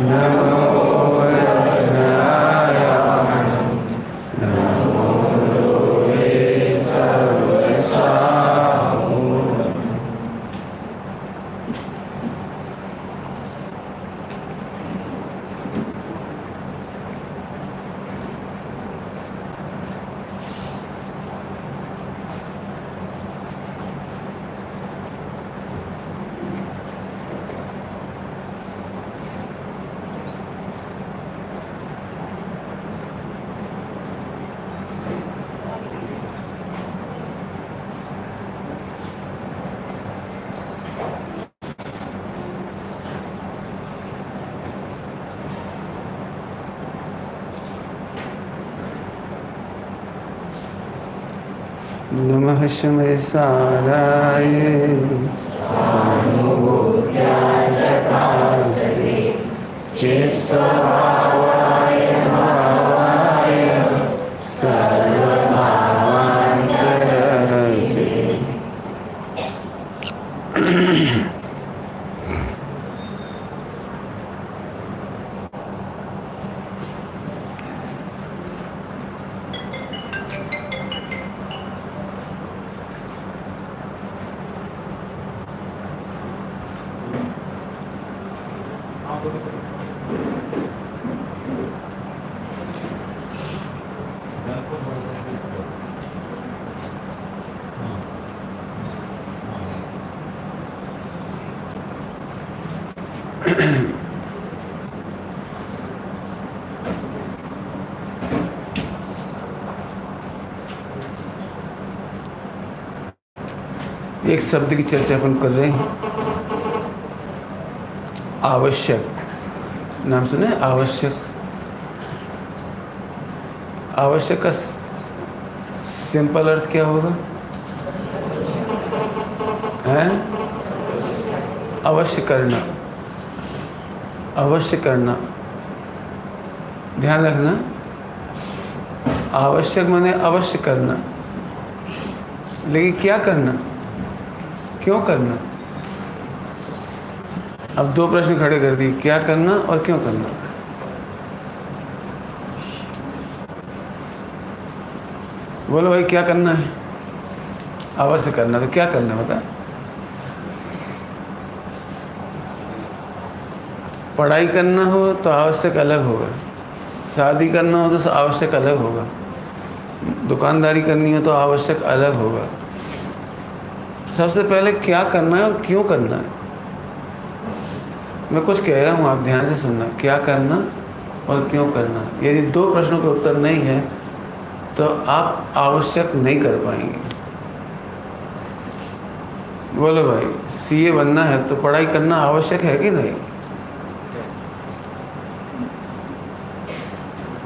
नमो वज्रायाणं नमो लोहे सर्वसाहूणम्। नमः शमसाराय सानुभूत्याय चकासरे चित्स्वभावाय भावाय सर्वभावान्तरजे। एक शब्द की चर्चा अपन कर रहे हैं, आवश्यक। नाम सुने? आवश्यक। आवश्यक का सिंपल अर्थ क्या होगा? है अवश्य करना। अवश्य करना, ध्यान रखना। आवश्यक माने अवश्य करना, लेकिन क्या करना, क्यों करना? अब दो प्रश्न खड़े कर दिए, क्या करना और क्यों करना। बोलो भाई, क्या करना है? अवश्य करना, तो क्या करना है बता? पढ़ाई करना हो तो आवश्यक अलग होगा, शादी करना हो तो आवश्यक अलग होगा, दुकानदारी करनी हो तो आवश्यक अलग होगा। सबसे पहले क्या करना है और क्यों करना है। मैं कुछ कह रहा हूँ, आप ध्यान से सुनना। क्या करना और क्यों करना। यदि दो प्रश्नों के उत्तर नहीं है तो आप आवश्यक नहीं कर पाएंगे। बोलो भाई, सीए बनना है तो पढ़ाई करना आवश्यक है कि नहीं?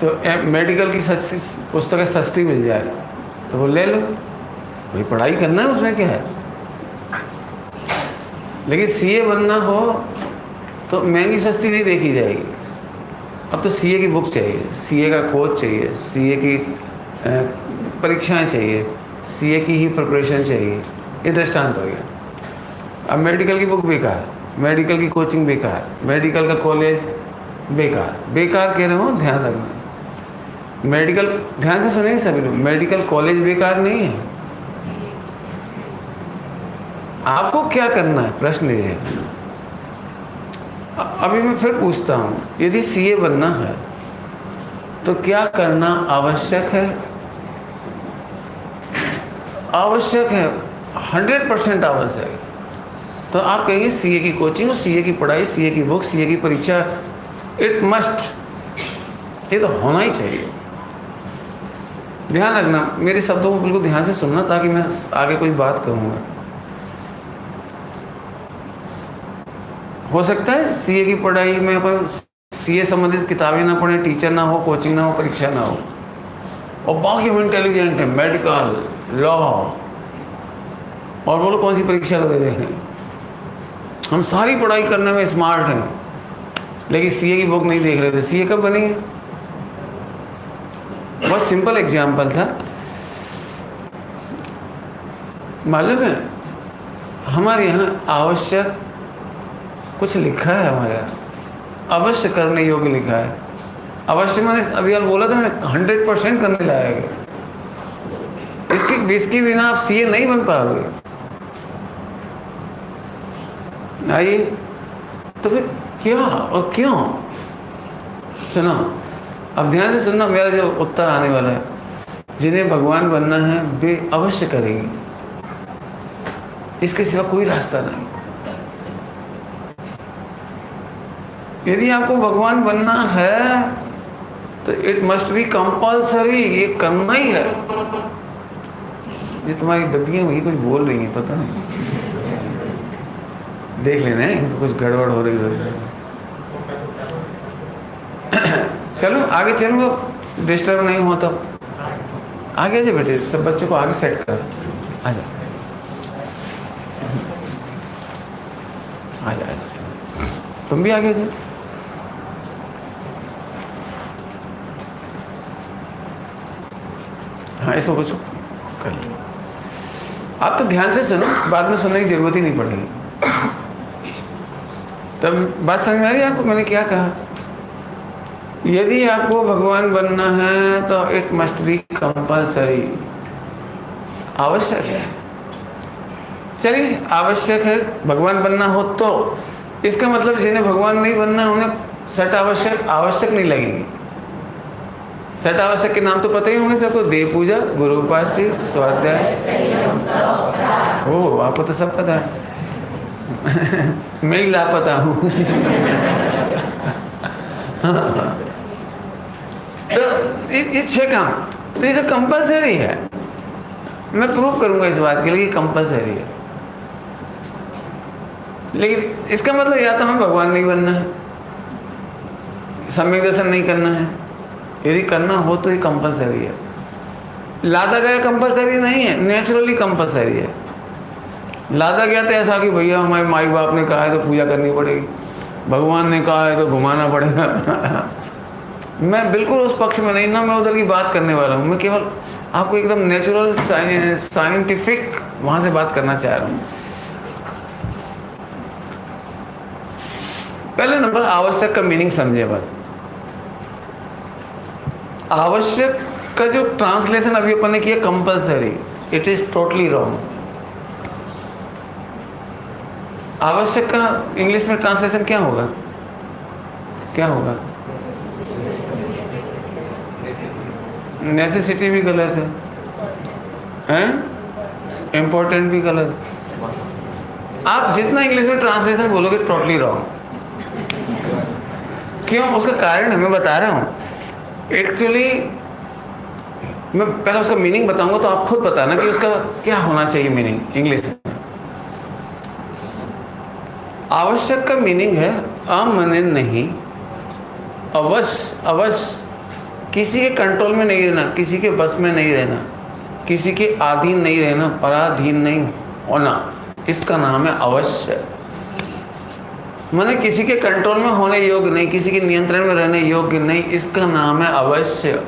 तो मेडिकल की सस्ती पुस्तकें सस्ती मिल जाए तो वो ले लो भाई, पढ़ाई करना है, उसमें क्या है। लेकिन सीए बनना हो तो महंगी सस्ती नहीं देखी जाएगी। अब तो सीए की बुक चाहिए, सीए का कोच चाहिए, सीए की परीक्षाएं चाहिए, सीए की ही प्रिपरेशन चाहिए। ये दृष्टांत हो गया। अब मेडिकल की बुक बेकार, मेडिकल की कोचिंग बेकार, मेडिकल का कॉलेज बेकार। बेकार कह रहे हो, ध्यान रखना। मेडिकल, ध्यान से सुनेंगे सभी लोग, मेडिकल कॉलेज बेकार नहीं है। आपको क्या करना है, प्रश्न ये है। अभी मैं फिर पूछता हूँ, यदि सीए बनना है तो क्या करना आवश्यक है? आवश्यक है, 100% आवश्यक है। तो आप कहेंगे सीए की कोचिंग, सीए की पढ़ाई, सीए की बुक, सीए की परीक्षा, इट मस्ट, ये तो होना ही चाहिए। ध्यान रखना, मेरे शब्दों को बिल्कुल ध्यान से सुनना, ताकि मैं आगे कोई बात कहूँगा। हो सकता है सीए की पढ़ाई में अपन सीए संबंधित किताबें ना पढ़ें, टीचर ना हो, कोचिंग ना हो, परीक्षा ना हो, और बाकी हम इंटेलिजेंट हैं, मेडिकल, लॉ, और बोलो कौन सी परीक्षा दे रहे हैं। हम सारी पढ़ाई करने में स्मार्ट हैं, लेकिन सीए की बुक नहीं देख रहे थे। सीए कब बनेंगे? बहुत सिंपल एग्जाम्पल था। मालूम है, हमारे यहाँ आवश्यक कुछ लिखा है, हमारे यहाँ अवश्य करने योग्य लिखा है। अवश्य मैंने अभी यार बोला था मैंने 100% करने लायक है। इसके बिना आप सीए नहीं बन पाओगे। आइए, तो फिर क्या और क्यों? सुनो, अब ध्यान से सुनना, मेरा जो उत्तर आने वाला है। जिन्हें भगवान बनना है वे अवश्य करेंगे, इसके सिवा कोई रास्ता नहीं। यदि आपको भगवान बनना है तो इट मस्ट बी कंपल्सरी, ये करना ही है। ये तुम्हारी डब्बियां वही कुछ बोल रही हैं, पता नहीं, देख लेना है इनको कुछ गड़बड़ हो रही हो। चलो आगे चलो, डिस्टर्ब नहीं हो। तो आगे आ जाओ बेटे, सब बच्चों को आगे सेट कर। आ जाओ आ जाओ, तुम भी आगे आ जाओ। हाँ, इसको कुछ कर लो। आप तो ध्यान से सुनो, बाद में सुनने की जरूरत ही नहीं पड़ेगी। तब बात समझ में आ रही है आपको मैंने क्या कहा? यदि आपको भगवान बनना है तो इट मस्ट बी कंपल्सरी, आवश्यक है। चलिए, आवश्यक है भगवान बनना हो तो इसका मतलब जिन्हें भगवान नहीं बनना उन्हें सट आवश्यक नहीं लगेगी। सट आवश्यक के नाम तो पता ही होंगे सबको, देव पूजा, गुरु उपासना, स्वाध्याय। ओह, आपको तो सब पता है। मैं ही लापता हूँ। तो ये 6 काम, तो ये तो कंपल्सरी है। मैं प्रूव करूंगा इस बात के लिए कंपल्सरी है। लेकिन इसका मतलब या तो हमें भगवान नहीं बनना है, सम्यक दर्शन नहीं करना है। यदि करना हो तो ये कंपल्सरी है। लादा गया कंपल्सरी नहीं है, नेचुरली कंपल्सरी है। लादा गया तो ऐसा कि भैया हमारे माई बाप ने कहा है तो पूजा करनी पड़ेगी, भगवान ने कहा है तो घुमाना पड़ेगा। मैं बिल्कुल उस पक्ष में नहीं ना, मैं उधर की बात करने वाला हूँ। मैं केवल आपको एकदम नेचुरल साइंटिफिक वहाँ से बात करना चाह रहा हूँ। पहले नंबर, आवश्यक का मीनिंग समझे बात। आवश्यक का जो ट्रांसलेशन अभी अपन ने किया compulsory, it is totally wrong. आवश्यक का इंग्लिश में ट्रांसलेशन क्या होगा? क्या होगा? नेसेसिटी भी गलत है, इम्पोर्टेंट भी गलत। आप जितना इंग्लिश में ट्रांसलेशन बोलोगे टोटली रॉन्ग। क्यों? उसका कारण है, मैं बता रहा हूँ। एक्चुअली मैं पहले उसका मीनिंग बताऊंगा तो आप खुद बताना कि उसका क्या होना चाहिए मीनिंग इंग्लिश में। आवश्यक का मीनिंग है अमने नहीं, अवश्य, किसी के कंट्रोल में नहीं रहना, किसी के बस में नहीं रहना, किसी के अधीन नहीं रहना, पराधीन नहीं होना, इसका नाम है अवश्य। माने किसी के कंट्रोल में होने योग्य नहीं, किसी के नियंत्रण में रहने योग्य नहीं, इसका नाम है अवश्य।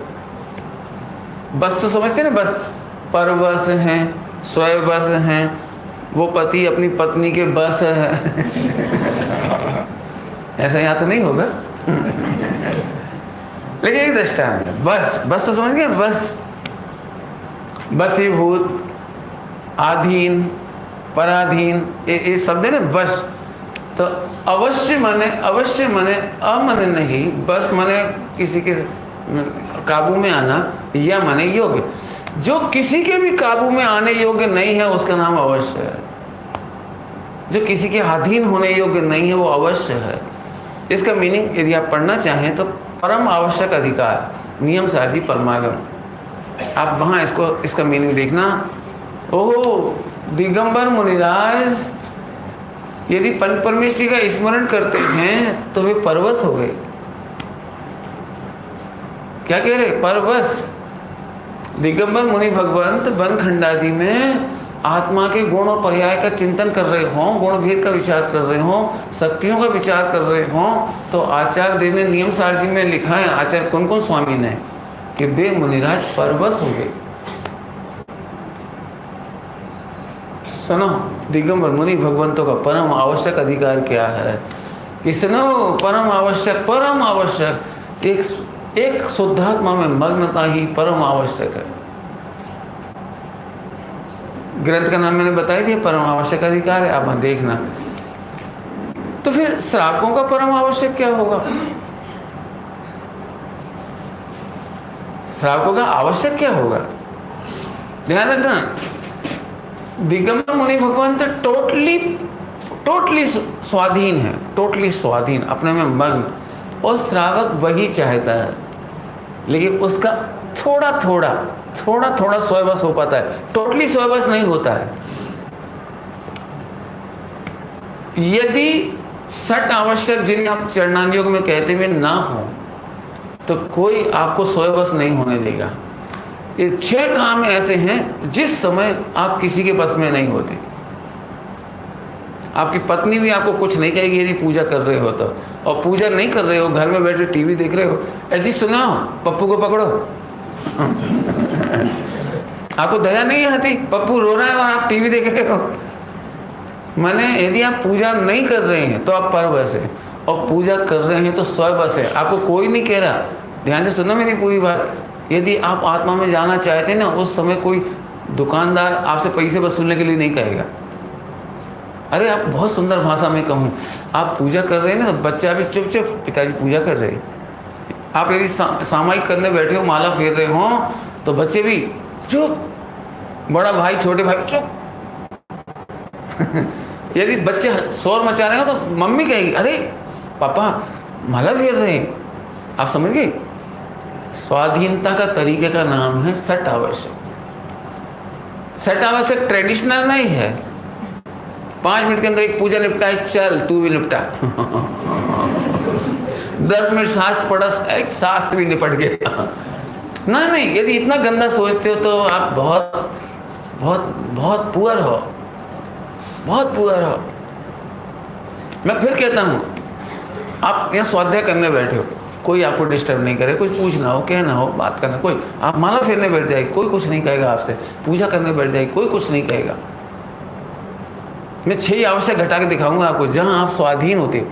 बस तो समझते ना, बस परवश हैं, स्वयं बस हैं, वो पति अपनी पत्नी के बस है। ऐसा यहाँ तो नहीं होगा। लेकिन एक दृष्टांत है, बस तो समझ गए, बसीभूत, आधीन, पराधीन, ये शब्द है ना बस। तो अवश्य माने अमने नहीं, बस माने किसी के काबू में आना, या माने योग्य। जो किसी के भी काबू में आने योग्य नहीं है उसका नाम अवश्य है। जो किसी के अधीन होने योग्य नहीं है वो अवश्य है। इसका मीनिंग यदि आप पढ़ना चाहें तो परम आवश्यक अधिकार, नियम सारजी परमागम। आप वहाँ इसका मीनिंग देखना। ओह, दिगंबर मुनिराज यदि पंच परमेष्टि का स्मरण करते हैं तो वे परवश हो गए। क्या कह रहे? परवश। दिगंबर मुनि भगवंत वन खंडादि में आत्मा के गुण और पर्याय का चिंतन कर रहे हों, गुण भेद का विचार कर रहे हों, शक्तियों का विचार कर रहे हों, तो आचार्य देव ने नियम सारजी में लिखा है, आचार्य कौन स्वामी ने, कि वे मुनिराज परवश हो गए। सुनो, दिगंबर मुनि भगवंतों का परम आवश्यक अधिकार क्या है? कि सुनो, परम आवश्यक एक शुद्धात्मा में मग्नता ही परम आवश्यक है। ग्रंथ का नाम मैंने बता दिया, परम आवश्यक अधिकार है, आप देखना। तो फिर श्रावकों का परम आवश्यक क्या होगा? श्रावकों का आवश्यक क्या होगा? ध्यान रखना, दिगंबर मुनि भगवान तो टोटली स्वाधीन है, टोटली स्वाधीन, अपने में मग्न। और श्रावक वही चाहता है, लेकिन उसका थोड़ा थोड़ा स्वयं हो पाता है, टोटली स्वयं नहीं होता है। यदि सट आवश्यक जिन्हें आप चरणानुयोग में कहते हुए ना हो, तो कोई आपको स्वयं नहीं होने देगा। ये 6 काम ऐसे हैं जिस समय आप किसी के बस में नहीं होते। आपकी पत्नी भी आपको कुछ नहीं कहेगी यदि पूजा कर रहे हो तो, और पूजा नहीं कर रहे हो, घर में बैठे टीवी देख रहे हो, जी सुनाओ पप्पू को पकड़ो। आपको दया नहीं आती? पप्पू रो रहा है और आप टीवी देख रहे हो। माने यदि आप पूजा नहीं कर रहे हैं तो आप परवश है, और पूजा कर रहे हैं तो स्वयं है। आपको कोई नहीं कह रहा, ध्यान से सुनो मेरी पूरी बात। यदि आप आत्मा में जाना चाहते हैं ना, उस समय कोई दुकानदार आपसे पैसे वसूलने के लिए नहीं कहेगा। अरे आप बहुत सुंदर भाषा में कहूँ, आप पूजा कर रहे हैं ना, तो बच्चा भी चुप पिताजी पूजा कर रहे हैं। आप यदि सामायिक करने बैठे हो, माला फेर रहे हो, तो बच्चे भी चुप, बड़ा भाई छोटे भाई चुप। यदि बच्चे शोर मचा रहे हो तो मम्मी कहेगी अरे पापा माला फेर रहे हैं। आप समझ गए? स्वाधीनता का तरीके का नाम है सट आवश्यक। सट आवश्यक ट्रेडिशनल नहीं है, 5 मिनट के अंदर एक पूजा निपटा है, चल तू भी निपटा। 10 मिनट शास्त्र पढ़ा, एक शास्त्र भी निपट गया। नहीं, यदि इतना गंदा सोचते हो तो आप बहुत बहुत बहुत पुअर हो, बहुत पुअर हो। मैं फिर कहता हूँ, आप यहाँ स्वाध्याय करने बैठे हो, कोई आपको डिस्टर्ब नहीं करे, कुछ पूछना हो, कहना हो, बात करना, कोई आप माला फेरने बैठ जाए कोई कुछ नहीं कहेगा आपसे, पूजा करने बैठ जाए कोई कुछ नहीं कहेगा। मैं 6 आवश्यक घटा के दिखाऊंगा आपको, जहाँ आप स्वाधीन होते हो।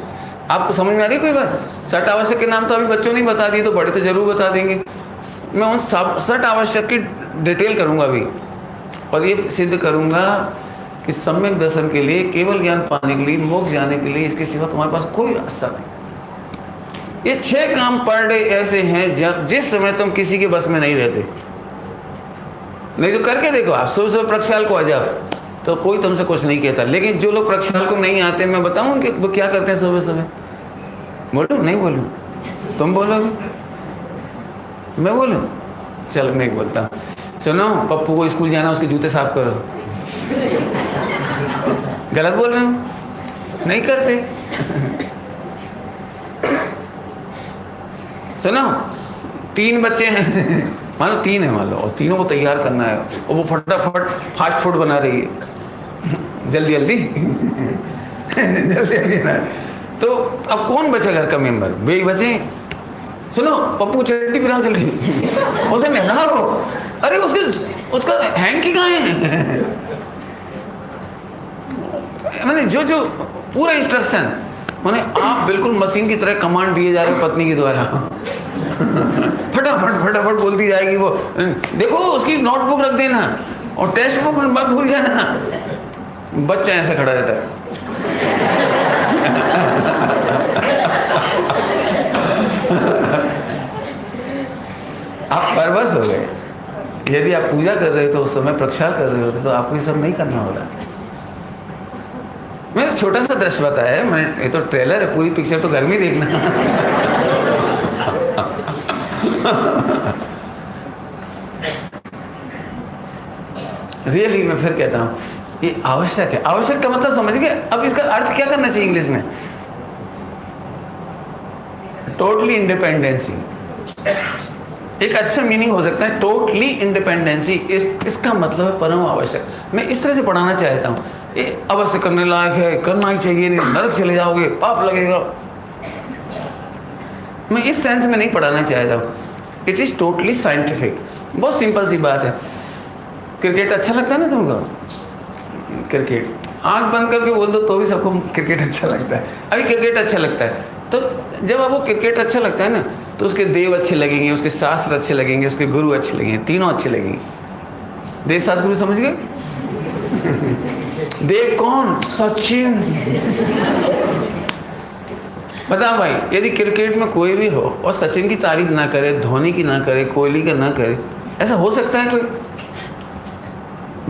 आपको समझ में आ रही कोई बात? सट आवश्यक के नाम तो अभी बच्चों ने बता दिए, तो बड़े तो जरूर बता देंगे। मैं उन सट आवश्यक की डिटेल करूंगा अभी, और ये सिद्ध करूंगा कि सम्यक दर्शन के लिए, केवल ज्ञान पाने के लिए, मोक्ष जाने के लिए, इसके सिवा तुम्हारे पास कोई रास्ता नहीं। ये 6 काम पर डे ऐसे हैं जब जिस समय तुम किसी के बस में नहीं रहते। नहीं तो करके देखो, आप सुबह प्रक्षाल को आ जाओ तो कोई तुमसे कुछ नहीं कहता। लेकिन जो लोग प्रक्षाल को नहीं आते, मैं बताऊं कि वो क्या करते हैं सुबह? बोलो नहीं बोलूं? तुम बोलोगे? मैं बोलूं? चलो मैं बोलता हूँ। सुनो, पप्पू को स्कूल जाना, उसके जूते साफ करो। गलत बोल रहे हो? नहीं करते। सुनो, 3 बच्चे हैं, मान लो 3 है, मान लो, और तीनों को तैयार करना है, और वो फटाफट फास्ट फूड बना रही है, जल्दी ना। तो अब कौन बचा घर का मेंबर? वे ही बचे। सुनो, पप्पू चट्टी पिलाओ जल्दी, उसे नहलाओ। अरे उसका हैंकी कहाँ है? मैंने जो पूरा इंस्ट्रक्शन, माने आप बिल्कुल मशीन की तरह कमांड दिए जा रहे पत्नी के द्वारा। फटाफट बोलती जाएगी वो, देखो उसकी नोटबुक रख देना और टेक्स्ट बुक मत भूल जाना। बच्चा ऐसे खड़ा रहता है। आप परवश हो गए। यदि आप पूजा कर रहे थे, उस समय प्रक्षाल कर रहे होते, तो आपको ये सब नहीं करना होगा। मैंने छोटा सा दृश्य बताया है, मैंने, ये तो ट्रेलर है, पूरी पिक्चर तो घर में देखना। रियली मैं फिर कहता हूँ, ये आवश्यक है। आवश्यक का मतलब समझ गए? अब इसका अर्थ क्या करना चाहिए इंग्लिश में? Totally independency. एक अच्छा मीनिंग हो सकता है टोटली इंडिपेंडेंसी। इसका मतलब है परम आवश्यक। मैं इस तरह से पढ़ाना चाहता हूँ, ये अवश्य करने लायक है, करना ही चाहिए, नहीं नरक चले जाओगे, पाप लगेगा। मैं इस सेंस में नहीं पढ़ाना चाहता हूँ। It is totally scientific. बहुत सिंपल सी बात है। क्रिकेट अच्छा लगता है ना तुमको? क्रिकेट आंख बंद करके बोल दो तो भी सबको क्रिकेट अच्छा लगता है। अभी क्रिकेट अच्छा लगता है, तो जब आपको क्रिकेट अच्छा लगता है ना, तो उसके देव अच्छे लगेंगे, उसके शास्त्र अच्छे लगेंगे, उसके गुरु अच्छे लगेंगे, तीनों अच्छे लगेंगे। देव शास्त्र गुरु समझ गए? देव कौन? सचिन। बता भाई, यदि क्रिकेट में कोई भी हो और सचिन की तारीफ ना करे, धोनी की ना करे, कोहली का ना करे, ऐसा हो सकता है कोई?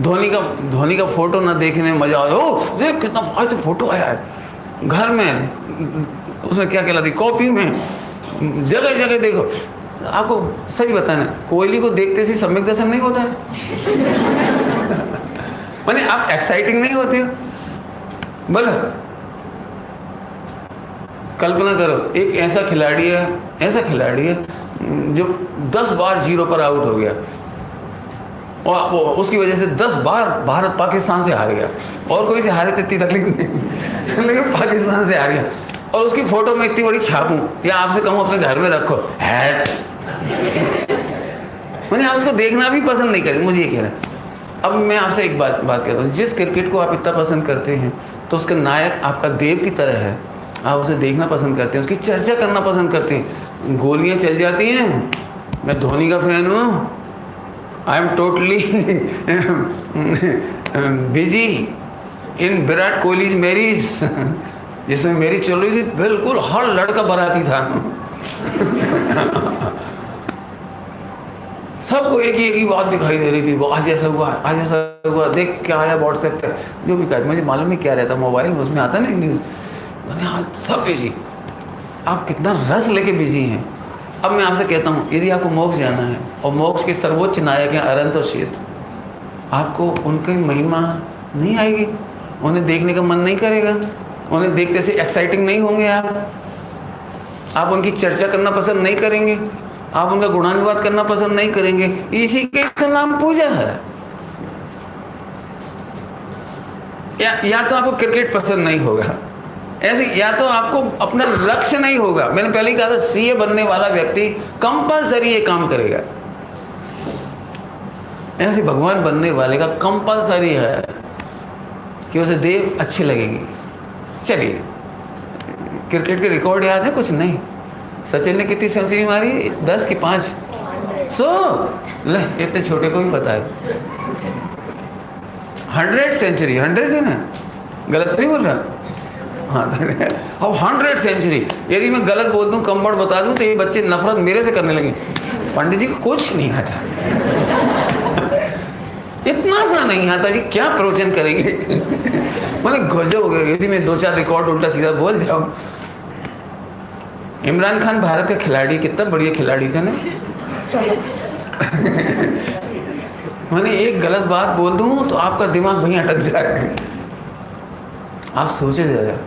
धोनी का फोटो ना देखने में मजा आए, ओ देख कितना आज तो फोटो आया है घर में, उसमें क्या कहलाती, कॉपी में, जगह जगह देखो। आपको सच बताना, कोहली को देखते से सम्यक दर्शन नहीं होता है? माने आप एक्साइटिंग नहीं होते हो? बोलो, कल्पना करो, एक ऐसा खिलाड़ी है जो 10 बार 0 पर आउट हो गया और उसकी वजह से 10 बार भारत पाकिस्तान से हार गया, और कोई से हारे तो इतनी तकलीफ नहीं लेकिन पाकिस्तान से हार गया, और उसकी फोटो में इतनी बड़ी छापूं या आपसे कहूँ अपने घर में रखो, हैट, मैंने आप उसको देखना भी पसंद नहीं करें, मुझे ये कह रहा है। अब मैं आपसे एक बात कहता हूँ, जिस क्रिकेट को आप इतना पसंद करते हैं, तो उसका नायक आपका देव की तरह है, आप उसे देखना पसंद करते हैं, उसकी चर्चा करना पसंद करते हैं। गोलियां चल जाती हैं, मैं धोनी का फैन हूँ, I am totally busy in Virat Kohli marriage, जिसमें मेरी चल रही थी, बिल्कुल हर लड़का बाराती था। सबको एक ही बात दिखाई दे रही थी, वो आज ऐसा हुआ, देख क्या आया व्हाट्सएप पे, जो भी कहा, मुझे मालूम नहीं क्या रहता, मोबाइल उसमें आता ना न्यूज़, सब बिजी। आप कितना रस लेके बिजी हैं। अब मैं आपसे कहता हूँ, यदि आपको मोक्ष जाना है और मोक्ष के सर्वोच्च नायक हैं अनंत और शेत, आपको उनकी महिमा नहीं आएगी, उन्हें देखने का मन नहीं करेगा, उन्हें देखते से एक्साइटिंग नहीं होंगे, आप उनकी चर्चा करना पसंद नहीं करेंगे, आप उनका गुणानुवाद करना पसंद नहीं करेंगे। इसी के नाम पूजा है। या तो आपको क्रिकेट पसंद नहीं होगा, ऐसे, या तो आपको अपना लक्ष्य नहीं होगा। मैंने पहले ही कहा था, सीए बनने वाला व्यक्ति कंपलसरी ये काम करेगा। ऐसे भगवान बनने वाले का कंपलसरी है कि उसे देव अच्छी लगेगी। चलिए, क्रिकेट के रिकॉर्ड याद है? कुछ नहीं। सचिन ने कितनी सेंचुरी मारी? 10 की 5? 100? ले, इतने छोटे को भी पता है। 100 सेंचुरी, 100 है ना, गलत नहीं बोल रहा? हाँ, अब 100 सेंचुरी। यदि मैं गलत बोल दूं, कम वर्ड बता दूं, तो ये बच्चे नफरत मेरे से करने लगे। पंडित जी को कुछ नहीं आता, इतना सा नहीं आता जी, क्या प्रवचन करेंगे? मैंने गजब हो गया। यदि मैं 2-4 रिकॉर्ड उल्टा सीधा बोल दिया। इमरान खान भारत का खिलाड़ी, कितना बढ़िया खिलाड़ी था ना। मैंने एक गलत बात बोल दूं तो आपका दिमाग वहीं अटक जाएगा। आप सोचे जरा,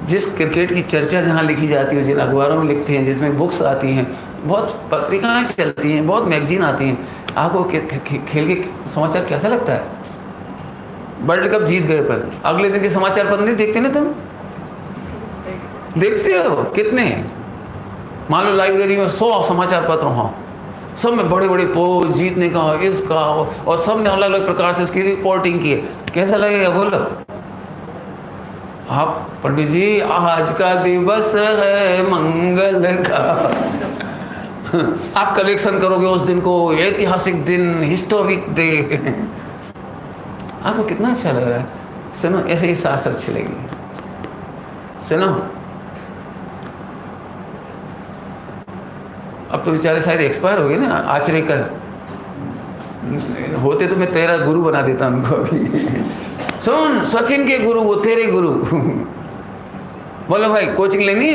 जिस क्रिकेट की चर्चा जहाँ लिखी जाती है, जिन अखबारों में लिखती हैं, जिसमें बुक्स आती हैं, बहुत पत्रिकाएं चलती हैं, बहुत मैगजीन आती हैं, आपको खेल के समाचार कैसा लगता है? वर्ल्ड कप जीत गए पर अगले दिन के समाचार पत्र नहीं देखते ना तुम? देखते हो कितने? मान लो लाइब्रेरी में 100 समाचार पत्र हों, सब में बड़े बड़े पोज, जीतने का, इसका, और सब ने अलग अलग प्रकार से इसकी रिपोर्टिंग की है। कैसा लगेगा बोलो? आप पंडित जी, आज का दिवस है मंगल का, आप कलेक्शन करोगे उस दिन को, ऐतिहासिक दिन, हिस्टोरिक डे। आपको कितना अच्छा लग रहा है? सुनो, ऐसे ही शास्त्र अच्छे लगेंगे। सुनो, अब तो बेचारे शायद एक्सपायर हो गए ना, आचरेकर होते तो मैं तेरा गुरु बना देता उनको अभी। सुन, सचिन के गुरु वो तेरे गुरु। बोलो भाई, कोचिंग लेनी?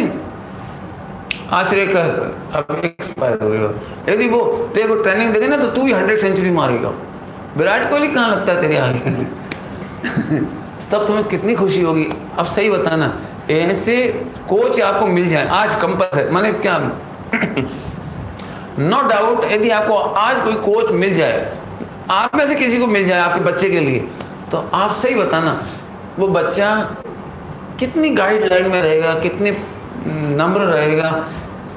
आचरेकर अब एक्सपायर हो गए। यदि वो तेरे को ट्रेनिंग देंगे ना, तो तू भी 100 सेंचुरी मारेगा। विराट कोहली कहाँ लगता है तेरे आगे? तब तुम्हें कितनी खुशी होगी। अब सही बताना, ऐसे कोच आपको मिल जाए आज कंपल्सरी, माने क्या, नो डाउट, यदि आपको आज कोई कोच मिल जाए, आप में से किसी को मिल जाए आपके बच्चे के लिए, तो आप सही बताना, वो बच्चा कितनी गाइडलाइन में रहेगा, कितने नम्र रहेगा,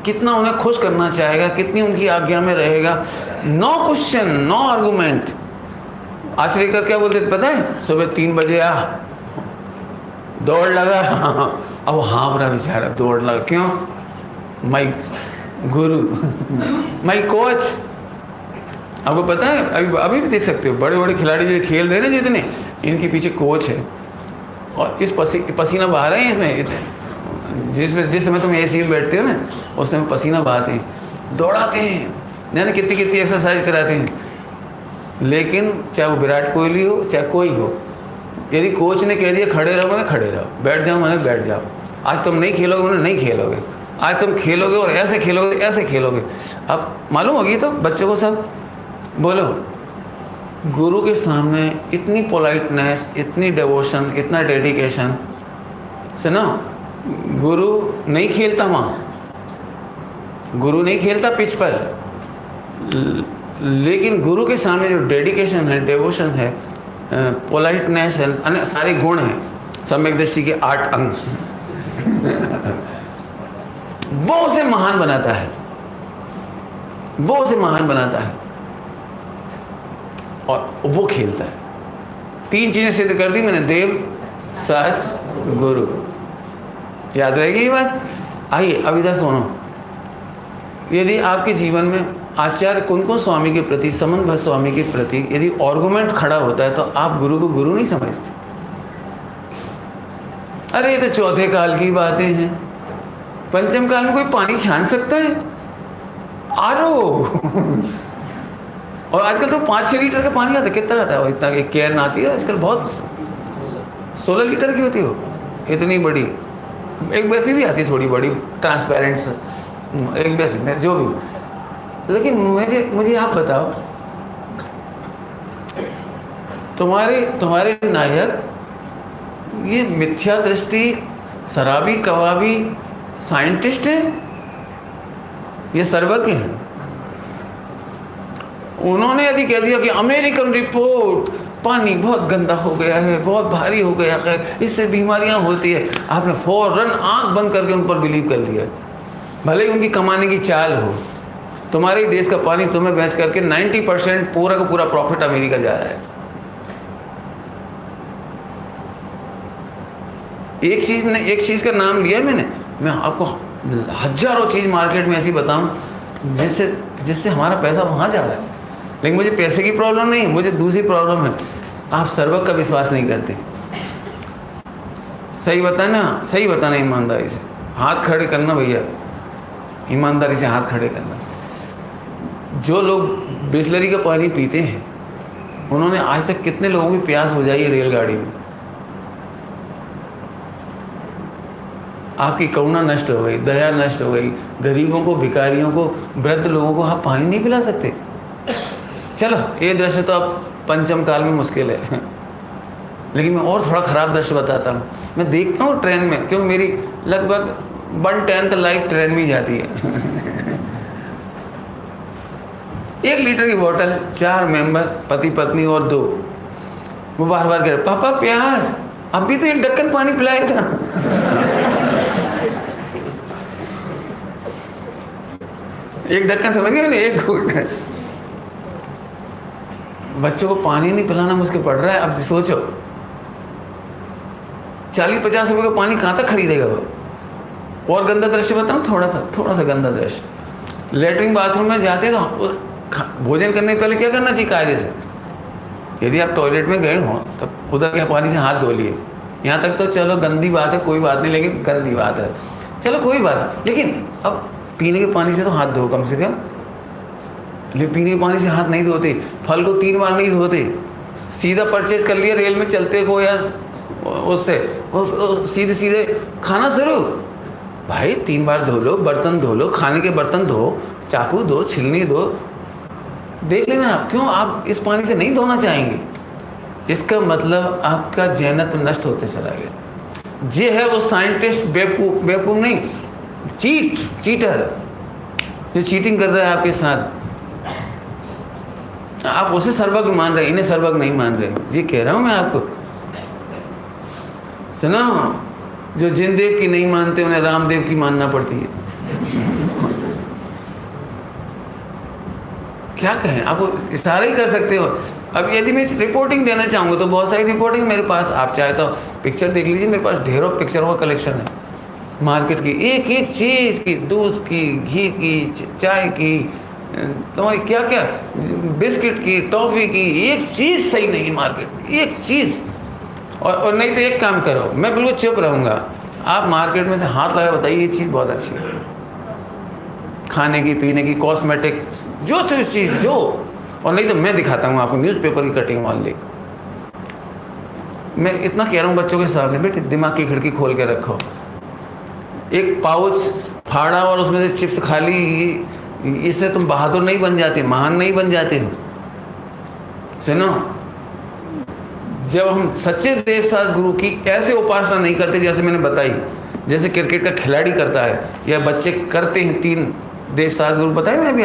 कितना उन्हें खुश करना चाहेगा, कितनी उनकी आज्ञा में रहेगा। No question, no argument. Achrekar क्या बोलते थे पता है? सुबह 3 बजे आ, दौड़ लगा। अब वो हाँफ रहा बेचारा, दौड़ लगा, क्यों? माई गुरु, माई कोच। आपको पता है, अभी भी देख सकते हो बड़े बड़े खिलाड़ी जो खेल रहे हैं ना जितने, इनके पीछे कोच है। और इस पसीना बहा रहे हैं इसमें, जिस समय तुम एसी में बैठते हो ना, उस समय पसीना बहाते हैं, दौड़ाते हैं, ना कितनी कितनी एक्सरसाइज कराते हैं। लेकिन चाहे वो विराट कोहली हो, चाहे कोई हो, यदि कोच ने कह दिया खड़े रहो मैंने खड़े रहो, बैठ जाओ मैंने बैठ जाओ। आज तुम नहीं खेलोगे मैंने नहीं खेलोगे, आज तुम खेलोगे और ऐसे खेलोगे ऐसे खेलोगे। अब मालूम होगी तो बच्चों को सब बोलो, गुरु के सामने इतनी पोलाइटनेस, इतनी डिवोशन, इतना डेडिकेशन। सुनो, गुरु नहीं खेलता वहाँ, गुरु नहीं खेलता पिच पर, लेकिन गुरु के सामने जो डेडिकेशन है, डिवोशन है, पोलाइटनेस है, अन्य सारे गुण हैं, सम्यक दृष्टि के 8 अंग, वो उसे महान बनाता है, वो उसे महान बनाता है और वो खेलता है। 3 चीजें सिद्ध कर दी मैंने, देव, शास्त्र, गुरु। याद रहेगी ये बात? आइए अब इधर सुनो। यदि आपके जीवन में आचार्य कुंकुम स्वामी के प्रति, समन भट्ट स्वामी के प्रति यदि आर्गुमेंट खड़ा होता है तो आप गुरु को गुरु नहीं समझते। अरे ये तो चौथे काल की बातें हैं, पंचम काल में कोई पानी छान सकता है? आरो और आजकल तो 5-6 लीटर का पानी आता है। कितना आता है? इतना एक कैन आती है आजकल, बहुत 16 लीटर की होती हो, इतनी बड़ी। एक वैसी भी आती है थोड़ी बड़ी ट्रांसपेरेंट, एक वैसी में जो भी। लेकिन मुझे आप बताओ, तुम्हारे नायक ये मिथ्या दृष्टि, शराबी, कबाबी, साइंटिस्ट हैं, ये सर्वज्ञ हैं। उन्होंने यदि कह दिया कि अमेरिकन रिपोर्ट, पानी बहुत गंदा हो गया है, बहुत भारी हो गया है, इससे बीमारियां होती है, आपने फौरन आंख बंद करके उन पर बिलीव कर लिया, भले ही उनकी कमाने की चाल हो। तुम्हारे देश का पानी तुम्हें बेच करके 90% पूरा का पूरा प्रॉफिट अमेरिका जा रहा है। एक चीज का नाम लिया मैंने, मैं आपको हजारों चीज मार्केट में ऐसी बताऊं जिससे हमारा पैसा वहां जा रहा है। लेकिन मुझे पैसे की प्रॉब्लम नहीं है, मुझे दूसरी प्रॉब्लम है, आप सर्वज्ञ का विश्वास नहीं करते। सही बताना ईमानदारी से, हाथ खड़े करना भैया, ईमानदारी से हाथ खड़े करना। जो लोग बिस्लरी का पानी पीते हैं, उन्होंने आज तक कितने लोगों की प्यास बुझाई है रेलगाड़ी में? आपकी करुणा नष्ट हो गई, दया नष्ट हो गई, गरीबों को, भिखारियों को, वृद्ध लोगों को आप पानी नहीं पिला सकते। चलो ये दृश्य तो अब पंचम काल में मुश्किल है, लेकिन मैं और थोड़ा ख़राब दृश्य बताता हूँ। मैं देखता हूँ ट्रेन में, क्यों मेरी लगभग 1/10 लाइफ ट्रेन में ही जाती है। 1 लीटर की बोतल, 4 मेंबर, पति पत्नी और 2, वो बार बार कह रहे पापा प्यास, अभी तो 1 ढक्कन पानी पिलाया था। एक ढक्कन समझ गए ना, 1 घूंट। बच्चों को पानी नहीं पिलाना मुश्किल पड़ रहा है। अब सोचो 40-50 रुपए का पानी कहाँ तक खरीदेगा वो? और गंदा दृश्य बताऊँ, थोड़ा सा गंदा दृश्य। लेटरिन बाथरूम में जाते तो भोजन करने के पहले क्या करना चाहिए कायदे से? यदि आप टॉयलेट में गए हो तो उधर के पानी से हाथ धो लिए। यहाँ तक तो चलो गंदी बात है, कोई बात नहीं, लेकिन गंदी बात है, चलो कोई बात। लेकिन अब पीने के पानी से तो हाथ धो कम से कम। लेकिन पीने के पानी से हाथ नहीं धोते, फल को 3 बार नहीं धोते, सीधा परचेज कर लिया रेल में चलते को या उससे सीधे खाना शुरू। भाई 3 बार धो लो, बर्तन धो लो, खाने के बर्तन धो, चाकू दो, छिलनी दो, देख लेना आप क्यों आप इस पानी से नहीं धोना चाहेंगे। इसका मतलब आपका जैनत्व नष्ट होते चला गया। ये है वो साइंटिस्ट, बेवकूफ नहीं, चीटर जो चीटिंग कर रहा है आपके साथ। आप उसे सर्वज्ञ मान रहे, इन्हें सर्वज्ञ नहीं मान रहे। ये कह रहा हूं मैं आपको, सुना, जो जिनदेव की नहीं मानते उन्हें रामदेव की मानना पड़ती है। क्या कहें, आपको इशारा ही कर सकते हो। अब यदि मैं रिपोर्टिंग देना चाहूँगा तो बहुत सारी रिपोर्टिंग मेरे पास, आप चाहे तो पिक्चर देख लीजिए, मेरे पास ढेरों पिक्चरों का कलेक्शन है मार्केट की, एक एक चीज़ की, दूध की, घी की, चाय की, तुम्हारी क्या क्या, बिस्किट की, टॉफ़ी की, एक चीज़ सही नहीं मार्केट में, एक चीज़। और नहीं तो एक काम करो, मैं बिल्कुल चुप रहूँगा, आप मार्केट में से हाथ लगा बताइए ये चीज़ बहुत अच्छी है, खाने की, पीने की, कॉस्मेटिक, जो चीज़ जो, और नहीं तो मैं दिखाता हूँ आपको न्यूज़पेपर की कटिंग वाली। मैं इतना कह रहा हूँ बच्चों के सामने, बेटे दिमाग की खिड़की खोल के रखो, एक पाउच फाड़ा और उसमें से चिप्स खा ली, इससे तुम बहादुर नहीं बन जाते, महान नहीं बन जाते हो। सुनो, जब हम सच्चे देवदास गुरु की ऐसे उपासना नहीं करते जैसे मैंने बताई, जैसे क्रिकेट का खिलाड़ी करता है या बच्चे करते हैं, 3 देवदास गुरु बताए मैं अभी,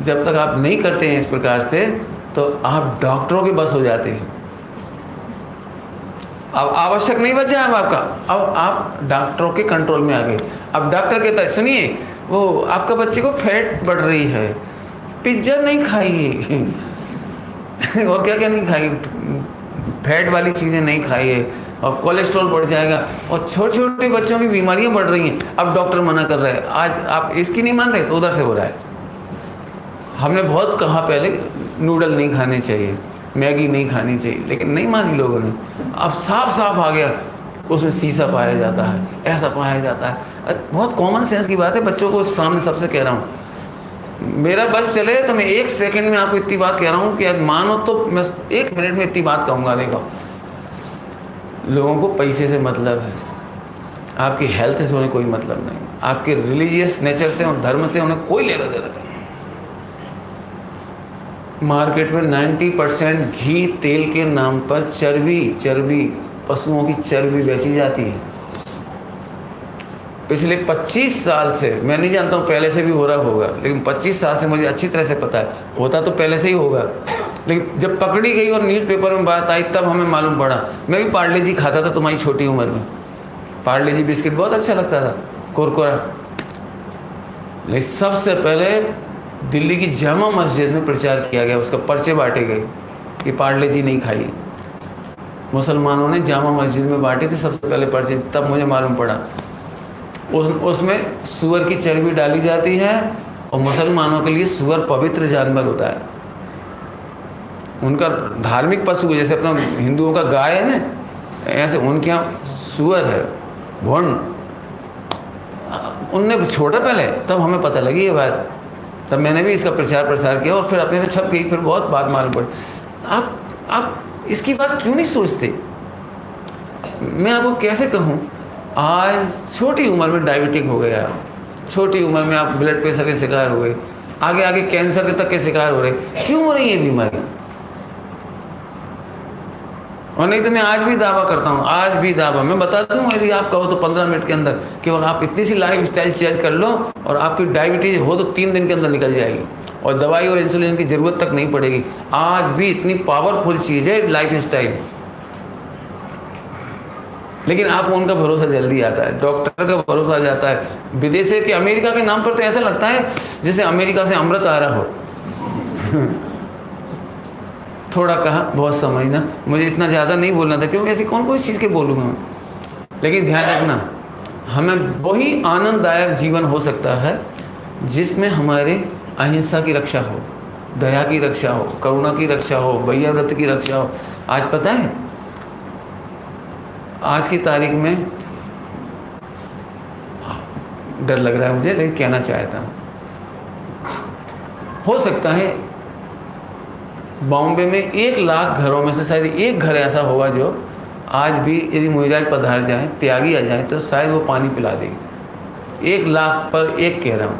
जब तक आप नहीं करते हैं इस प्रकार से तो आप डॉक्टरों के बस हो जाते हैं। अब आवश्यक नहीं बचा अब आपका, अब आप डॉक्टरों के कंट्रोल में आ गए। अब डॉक्टर कहता है सुनिए, वो आपका बच्चे को फैट बढ़ रही है, पिज्जा नहीं खाइए और क्या क्या नहीं खाइए, फैट वाली चीज़ें नहीं खाइए, और कोलेस्ट्रॉल बढ़ जाएगा, और छोटे छोटे बच्चों की बीमारियां बढ़ रही हैं। अब डॉक्टर मना कर रहा है, आज आप इसकी नहीं मान रहे तो उधर से हो रहा है। हमने बहुत कहा पहले नूडल नहीं खाने चाहिए, मैगी नहीं खानी चाहिए, लेकिन नहीं मानी लोगों ने। अब साफ साफ आ गया, उसमें शीशा पाया जाता है, ऐसा पाया जाता है। बहुत कॉमन सेंस की बात है, बच्चों को सामने सबसे कह रहा हूँ। मेरा बस चले तो मैं 1 सेकंड में आपको इतनी बात कह रहा हूँ कि मानो तो मैं 1 मिनट में इतनी बात कहूँगा। देखो, लोगों को पैसे से मतलब है, आपकी हेल्थ से उन्हें कोई मतलब नहीं, आपके रिलीजियस नेचर से और धर्म से उन्हें कोई लेना देना नहीं। मार्केट में 90% घी तेल के नाम पर चर्बी पशुओं की चर्बी बेची जाती है। पिछले 25 साल से, मैं नहीं जानता हूँ पहले से भी हो रहा होगा, लेकिन 25 साल से मुझे अच्छी तरह से पता है, होता तो पहले से ही होगा, लेकिन जब पकड़ी गई और न्यूज़पेपर में बात आई तब हमें मालूम पड़ा। मैं भी पार्ले जी खाता था तुम्हारी छोटी उम्र में, पार्ले जी बिस्किट बहुत अच्छा लगता था, कुरकुरा। लेकिन सबसे पहले दिल्ली की जामा मस्जिद में प्रचार किया गया, उसका पर्चे बांटे गए कि पार्ले जी नहीं खाइए। मुसलमानों ने जामा मस्जिद में बांटे थे सबसे पहले पर्चे, तब मुझे मालूम पड़ा। उसमें सूअर की चर्बी डाली जाती है, और मुसलमानों के लिए सूअर पवित्र जानवर होता है, उनका धार्मिक पशु है। जैसे अपना हिंदुओं का गाय है ना, ऐसे उनके यहाँ सूअर है, भुंड। उनने छोड़ा पहले, तब हमें पता लगी ये बात, तब मैंने भी इसका प्रचार प्रसार किया, और फिर अपने से छप गई, फिर बहुत बात मालूम पड़ी। आप इसकी बात क्यों नहीं सोचते? मैं आपको कैसे कहूँ, आज छोटी उम्र में डायबिटिक हो गया, छोटी उम्र में आप ब्लड प्रेशर के शिकार हो गए, आगे आगे कैंसर के तक के शिकार हो रहे। क्यों हो रही है बीमारियाँ? और नहीं तो मैं आज भी दावा करता हूँ, आज भी दावा मैं बताता हूँ, यदि आप कहो तो 15 मिनट के अंदर केवल आप इतनी सी लाइफ स्टाइल चेंज कर लो, और आपकी डायबिटीज़ हो तो 3 दिन के अंदर निकल जाएगी, और दवाई और इंसुलिन की ज़रूरत तक नहीं पड़ेगी। आज भी इतनी पावरफुल चीज़ है लाइफ स्टाइल, लेकिन आपको उनका भरोसा जल्दी आता है, डॉक्टर का भरोसा आ जाता है। विदेश के अमेरिका के नाम पर तो ऐसा लगता है जैसे अमेरिका से अमृत आ रहा हो थोड़ा कहा, बहुत समझना, मुझे इतना ज़्यादा नहीं बोलना था, क्योंकि ऐसी कौन कौन चीज़ के बोलूँगा मैं। लेकिन ध्यान रखना, हमें वही आनंददायक जीवन हो सकता है जिसमें हमारे अहिंसा की रक्षा हो, दया की रक्षा हो, करुणा की रक्षा हो, भैया व्रत की रक्षा हो। आज पता है, आज की तारीख में डर लग रहा है मुझे, लेकिन कहना चाहता हूँ, हो सकता है बॉम्बे में 1 लाख घरों में से शायद 1 घर ऐसा होगा जो आज भी यदि मुहिराज पधार जाए, त्यागी आ जाए, तो शायद वो पानी पिला देगी। 1 लाख पर 1 कह रहा हूँ।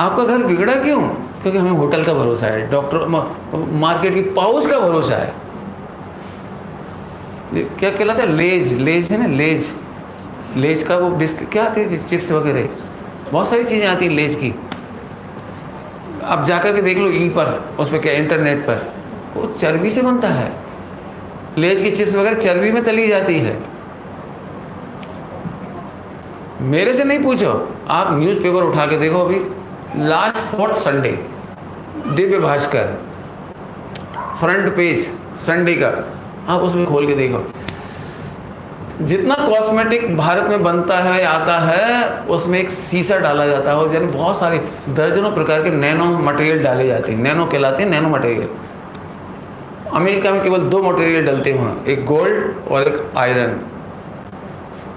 आपका घर बिगड़ा क्यों? क्योंकि हमें होटल का भरोसा है, डॉक्टर मार्केट की पाउच का भरोसा है। क्या कहलाता है, लेज है ना, लेज का वो बिस्किट क्या आती है, चिप्स वगैरह, बहुत सारी चीज़ें आती हैं लेज की। आप जाकर के देख लो ई पर, उस पर क्या, इंटरनेट पर, वो चर्बी से बनता है। लेज की चिप्स वगैरह चर्बी में तली जाती है। मेरे से नहीं पूछो, आप न्यूज़पेपर उठा के देखो, अभी last 4th Sunday Divya Bhaskar front page Sunday का, आप उसमें खोल के देखो, जितना कॉस्मेटिक भारत में बनता है आता है उसमें एक शीशा डाला जाता है, और यानी बहुत सारे दर्जनों प्रकार के नैनो मटेरियल डाले जाते हैं, नैनो कहलाते हैं नैनो मटेरियल। अमेरिका में केवल 2 मटेरियल डलते हैं वहाँ, एक गोल्ड और एक आयरन,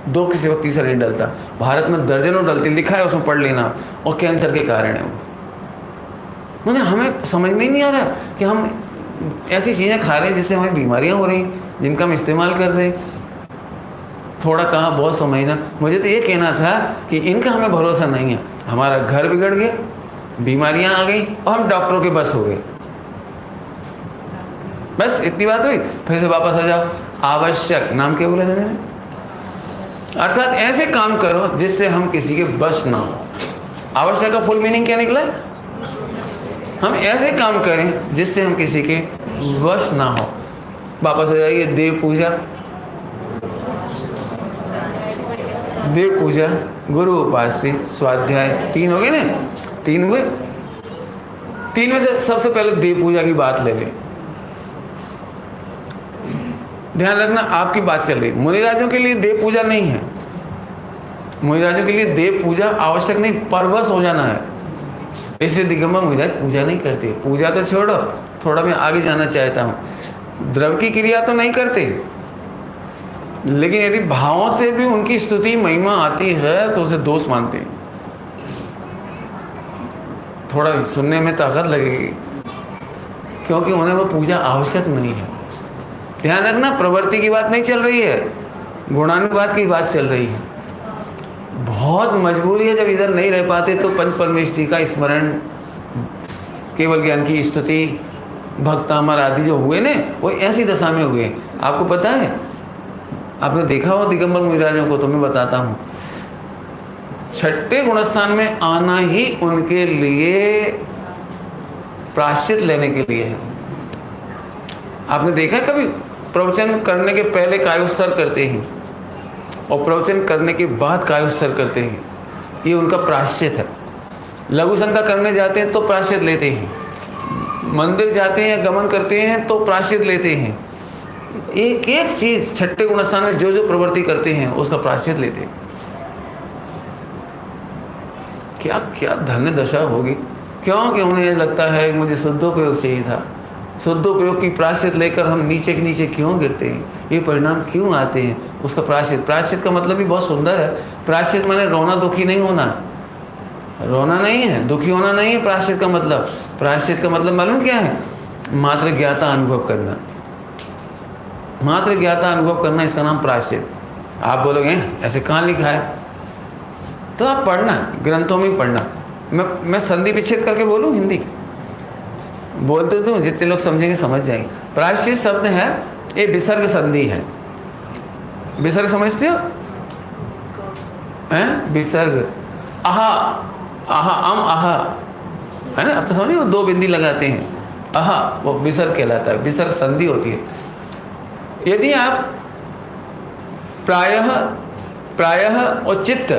2 किसी को तीसरा नहीं डलता। भारत में दर्जनों डलती, लिखा है उसमें, पढ़ लेना, और कैंसर के कारण है वो। मतलब हमें समझ में ही नहीं आ रहा कि हम ऐसी चीज़ें खा रहे हैं जिससे हमें बीमारियां हो रही, जिनका हम इस्तेमाल कर रहे हैं। थोड़ा कहा बहुत समझना। मुझे तो ये कहना था कि इनका हमें भरोसा नहीं है, हमारा घर बिगड़ गया, बीमारियां आ गई और हम डॉक्टरों के बस हो गए। बस इतनी बात हुई, फिर से वापस आ जाओ। आवश्यक नाम क्या बोला था मैंने? अर्थात ऐसे काम करो जिससे हम किसी के बस ना हो। आवश्यक का फुल मीनिंग क्या निकला? हम ऐसे काम करें जिससे हम किसी के वश ना हो। वापस आ जाइए। देव पूजा, देव पूजा, गुरु उपासना, स्वाध्याय, 3 हो गए ना? 3 हुए। 3 में से सबसे पहले देव पूजा की बात ले लें। ध्यान रखना, आपकी बात चल रही, मुनिराजों के लिए देव पूजा नहीं है। मुनिराजों के लिए देव पूजा आवश्यक नहीं, परवश हो जाना है। इसलिए दिगंबर मुनिराज पूजा नहीं करते। पूजा तो छोड़ो, थोड़ा मैं आगे जाना चाहता हूँ। द्रव्य की क्रिया तो नहीं करते, लेकिन यदि भावों से भी उनकी स्तुति महिमा आती है तो उसे दोष मानते हैं। थोड़ा सुनने में ताकत लगेगी, क्योंकि उन्हें वो पूजा आवश्यक नहीं है। ध्यान रखना, प्रवृत्ति की बात नहीं चल रही है, गुणानुवाद की बात चल रही है। बहुत मजबूरी है, जब इधर नहीं रह पाते तो पंच परमेष्ठी का स्मरण, केवल ज्ञान की स्तुति, भक्तामर आदि जो हुए ने, वो ऐसी दशा में हुए। आपको पता है, आपने देखा हो दिगंबर मुनिराजों को, तो मैं बताता हूँ। 6ठे गुणस्थान में आना ही उनके लिए प्रायश्चित लेने के लिए है। आपने देखा कभी प्रवचन करने के पहले कायोत्सर्ग करते हैं और प्रवचन करने के बाद कायोत्सर्ग करते हैं, ये उनका प्रायश्चित है। लघु शंका करने जाते हैं तो प्रायश्चित लेते हैं, मंदिर जाते हैं या गमन करते हैं तो प्रायश्चित लेते हैं। एक एक चीज 6ठे गुणस्थान में जो जो प्रवृत्ति करते हैं उसका प्रायश्चित लेते हैं। क्या क्या धन्य दशा होगी, क्योंकि उन्हें लगता है मुझे शुद्धोपयोग चाहिए था। शुद्धोपयोग की प्रायश्चित लेकर हम नीचे के नीचे क्यों गिरते हैं, ये परिणाम क्यों आते हैं, उसका प्रायश्चित। प्रायश्चित का मतलब भी बहुत सुंदर है। प्रायश्चित माने रोना दुखी नहीं होना, रोना नहीं है, दुखी होना नहीं है प्रायश्चित का मतलब। प्रायश्चित का मतलब मालूम क्या है? मात्र ज्ञाता अनुभव करना, मात्र ज्ञाता अनुभव करना, इसका नाम प्रायश्चित। आप बोलोगे ऐसे कहाँ लिखा है, तो आप पढ़ना, ग्रंथों में पढ़ना। मैं संधि विच्छेद करके बोलूँ, हिंदी बोलते तो जितने लोग समझेंगे समझ जाएंगे। प्रायश्चित शब्द है, ये विसर्ग संधि है। विसर्ग समझते हो? हैं? विसर्ग, आहा आहा, आहा है ना, अब तो समझिए, वो 2 बिंदी लगाते हैं, आहा, वो विसर्ग कहलाता है। विसर्ग संधि होती है। यदि आप प्रायः, प्रायः और चित्त,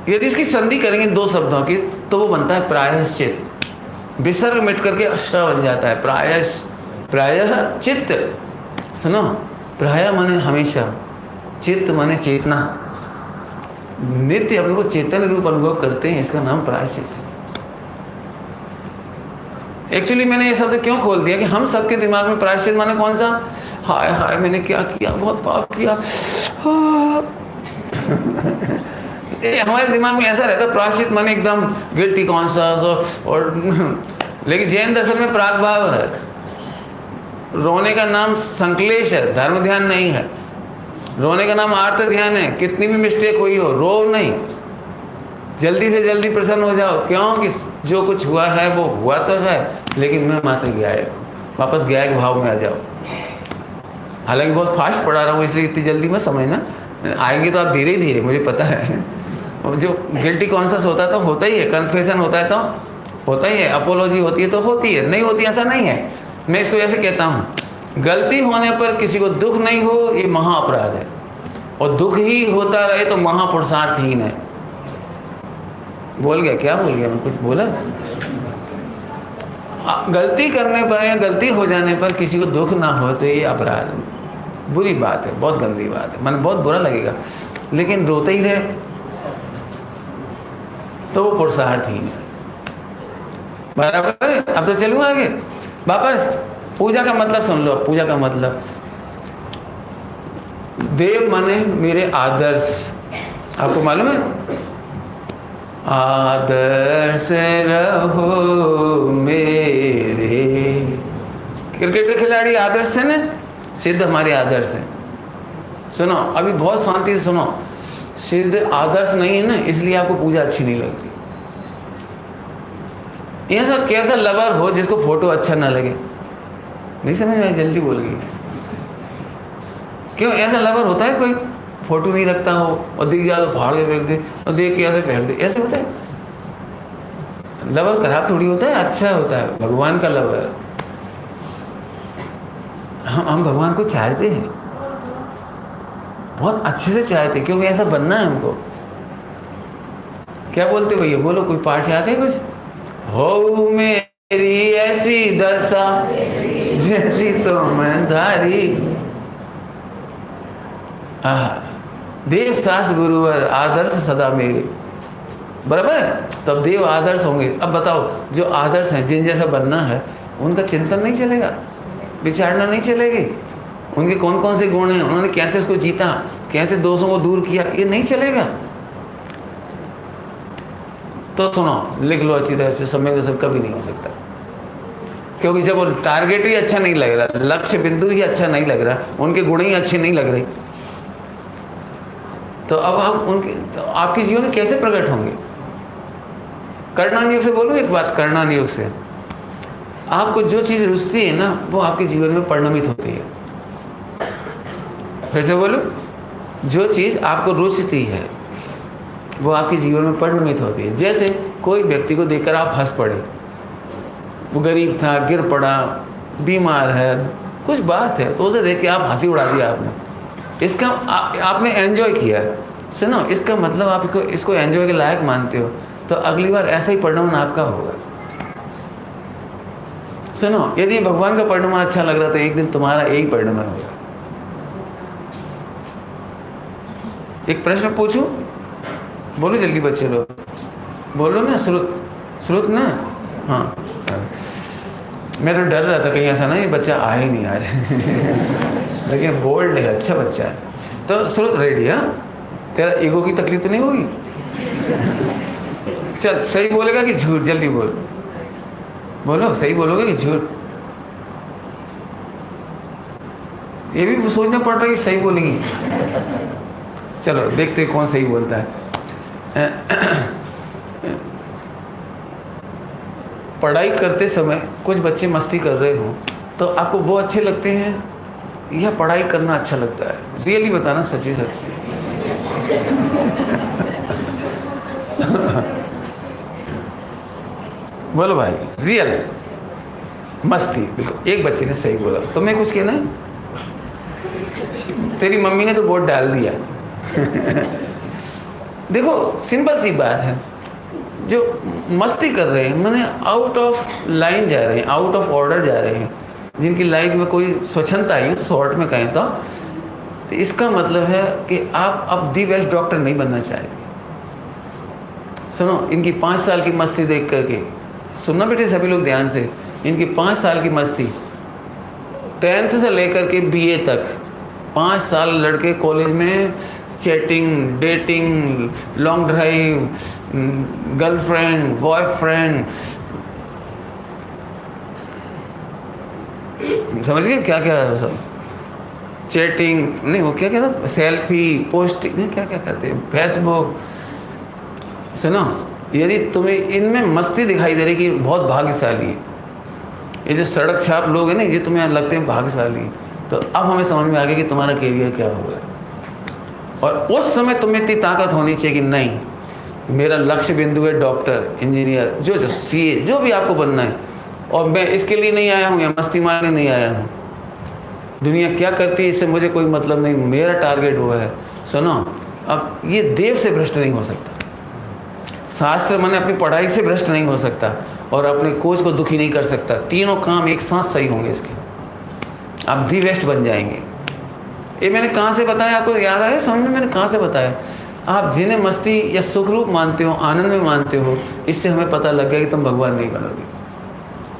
यदि इसकी संधि करेंगे 2 शब्दों की, तो वो बनता है प्रायश्चित। विसर्ग मिट करके अश बन जाता है, प्रायश, प्रायः चित्त। सुनो, प्रायः माने हमेशा, चित्त माने चेतना, नित्य अपने को चेतन रूप अनुभव करते हैं, इसका नाम प्रायश्चित है। एक्चुअली मैंने ये शब्द क्यों खोल दिया कि हम सबके दिमाग में प्रायश्चित माने कौन सा? हाय हाय मैंने क्या किया, बहुत पाप किया। हमारे दिमाग में ऐसा रहता है प्रायश्चित माने एकदम गिल्टी कॉन्शियस और लेकिन जैन दर्शन में प्राग भाव है। रोने का नाम संक्लेश है, धर्म ध्यान नहीं है। रोने का नाम आर्त ध्यान है। कितनी भी मिस्टेक हुई हो, रो नहीं, जल्दी से जल्दी प्रसन्न हो जाओ, क्योंकि जो कुछ हुआ है वो हुआ तो है, लेकिन मैं मात्र ज्ञायक हूँ। वापस ज्ञायक भाव में आ जाओ। हालांकि बहुत फास्ट पढ़ा रहा हूँ, इसलिए इतनी जल्दी मत समझना, आएंगे तो आप धीरे ही धीरे, मुझे पता है। जो गिल्टी कॉन्शियस होता है तो होता ही है, कन्फेशन होता है तो होता ही है, अपोलॉजी होती है तो होती है, नहीं होती ऐसा नहीं है। मैं इसको ऐसे कहता हूँ, गलती होने पर किसी को दुख नहीं हो, ये महा अपराध है, और दुख ही होता रहे तो महापुरुषार्थहीन है। बोल गया क्या? बोल गया मैं? कुछ बोला? गलती करने पर या गलती हो जाने पर किसी को दुख ना हो तो ये अपराध, बुरी बात है, बहुत गंदी बात है, मन बहुत बुरा लगेगा। लेकिन रोते ही रहे तो वो पुरुषार्थ ही नहीं। बराबर। अब तो चलूँ आगे वापस। पूजा का मतलब सुन लो। पूजा का मतलब, देव माने मेरे आदर्श। आपको मालूम है, आदर्श रहो मेरे। क्रिकेट के खिलाड़ी आदर्श है ना, सिद्ध हमारे आदर्श हैं। सुनो अभी बहुत शांति से सुनो। सिद्ध आदर्श नहीं है ना, इसलिए आपको पूजा अच्छी नहीं लगती। ऐसा कैसा लवर हो जिसको फोटो अच्छा ना लगे? नहीं समझ में, जल्दी बोल गई। क्यों ऐसा लवर होता है? कोई फोटो नहीं रखता हो और दिख जाए तो फाड़ के फेंक दे, और देख के ऐसे फेंक दे, ऐसे होता है? लवर खराब थोड़ी होता है, अच्छा होता है। भगवान का लवर, हम भगवान को चाहते हैं, बहुत अच्छे से चाहते, क्योंकि ऐसा बनना है हमको। क्या बोलते भैया? बोलो, कोई पाठ याद है कुछ? हो मेरी ऐसी दशा जैसी तो मैं धारी, देव सास गुरुवर आदर्श सदा मेरे। बराबर। तब देव आदर्श होंगे। अब बताओ, जो आदर्श हैं, जिन जैसा बनना है, उनका चिंतन नहीं चलेगा, विचारना नहीं चलेगी। उनके कौन कौन से गुण हैं, उन्होंने कैसे उसको जीता, कैसे दोषों को दूर किया, ये नहीं चलेगा। तो सुनो, लिख लो अच्छी तरह से, समय का सब कभी नहीं हो सकता। क्योंकि जब वो टारगेट ही अच्छा नहीं लग रहा, लक्ष्य बिंदु ही अच्छा नहीं लग रहा, उनके गुण ही अच्छे नहीं लग रहे, तो अब आप उनके, तो आपके जीवन में कैसे प्रकट होंगे? कर्णन योग से बोलूं एक बात, कर्णन योग से आपको जो चीज़ रुचती है ना, वो आपके जीवन में परिणमित होती है। फिर से बोलूं, जो चीज़ आपको रुचती है वो आपके जीवन में परिणमित होती है। जैसे कोई व्यक्ति को देखकर आप हंस पड़े, वो गरीब था, गिर पड़ा, बीमार है, कुछ बात है, तो उसे देख के आप हंसी उड़ा दिया आपने, इसका आपने एंजॉय किया। सुनो, इसका मतलब आप इसको एंजॉय के लायक मानते हो, तो अगली बार ऐसा ही परिणाम आपका होगा। सुनो, यदि भगवान का परिणाम अच्छा लग रहा तो एक दिन तुम्हारा यही परिणाम होगा। एक प्रश्न पूछूं? बोलो जल्दी बच्चे लोग, बोलो ना। श्रुत ना? हाँ, मैं तो डर रहा था कहीं ऐसा ना ये बच्चा आए ही नहीं आज लेकिन बोल्ड है, अच्छा बच्चा है। तो श्रुत रेडी? हाँ, तेरा ईगो की तकलीफ तो नहीं होगी? चल, सही बोलेगा कि झूठ? जल्दी बोल, बोलो, सही बोलोगे कि झूठ? ये भी सोचना पड़ रहा है कि सही बोलेंगी। चलो देखते कौन सही बोलता है। पढ़ाई करते समय कुछ बच्चे मस्ती कर रहे हो तो आपको वो अच्छे लगते हैं या पढ़ाई करना अच्छा लगता है? रियली बताना, सच्ची सच्ची। बोलो भाई, रियल मस्ती। बिल्कुल, एक बच्चे ने सही बोला। तुम्हें कुछ कहना है? तेरी मम्मी ने तो वोट डाल दिया देखो, सिंपल सी बात है, जो मस्ती कर रहे हैं, माने आउट ऑफ लाइन जा रहे हैं, आउट ऑफ ऑर्डर जा रहे हैं, जिनकी लाइफ में कोई स्वच्छंदता है, शॉर्ट में कहें तो इसका मतलब है कि आप अब दी बेस्ट डॉक्टर नहीं बनना चाहते। सुनो, इनकी 5 साल की मस्ती देख करके, सुनना बेटे सभी लोग ध्यान से, इनकी 5 साल की मस्ती, 10th से लेकर के BA तक 5 साल लड़के कॉलेज में chatting, dating, long drive, girlfriend, boyfriend, समझ गए क्या क्या है सब? चैटिंग नहीं, वो क्या कहता, सेल्फी पोस्टिंग नहीं, क्या क्या करते हैं, फेसबुक। सुनो, यदि तुम्हें इनमें मस्ती दिखाई दे रही कि बहुत भाग्यशाली है, ये जो सड़क छाप लोग हैं ना, ये तुम्हें लगते हैं भाग्यशाली, तो अब हमें समझ में आ गया कि तुम्हारा कैरियर क्या होगा। और उस समय तुम्हें इतनी ताकत होनी चाहिए कि नहीं, मेरा लक्ष्य बिंदु है डॉक्टर, इंजीनियर, जो CA, जो भी आपको बनना है, और मैं इसके लिए नहीं आया हूँ या मस्ती मारने नहीं आया हूँ। दुनिया क्या करती है इससे मुझे कोई मतलब नहीं, मेरा टारगेट वो है। सुनो, अब ये देव से भ्रष्ट नहीं हो सकता, शास्त्र माने अपनी पढ़ाई से भ्रष्ट नहीं हो सकता, और अपने कोच को दुखी नहीं कर सकता। तीनों काम एक साथ सही होंगे इसके, आप दी बेस्ट बन जाएंगे। ये मैंने कहाँ से बताया, आपको याद आया समझ में मैंने कहाँ से बताया? आप जिन्हें मस्ती या सुख रूप मानते हो, आनंद में मानते हो, इससे हमें पता लग गया कि तुम भगवान नहीं बनोगे।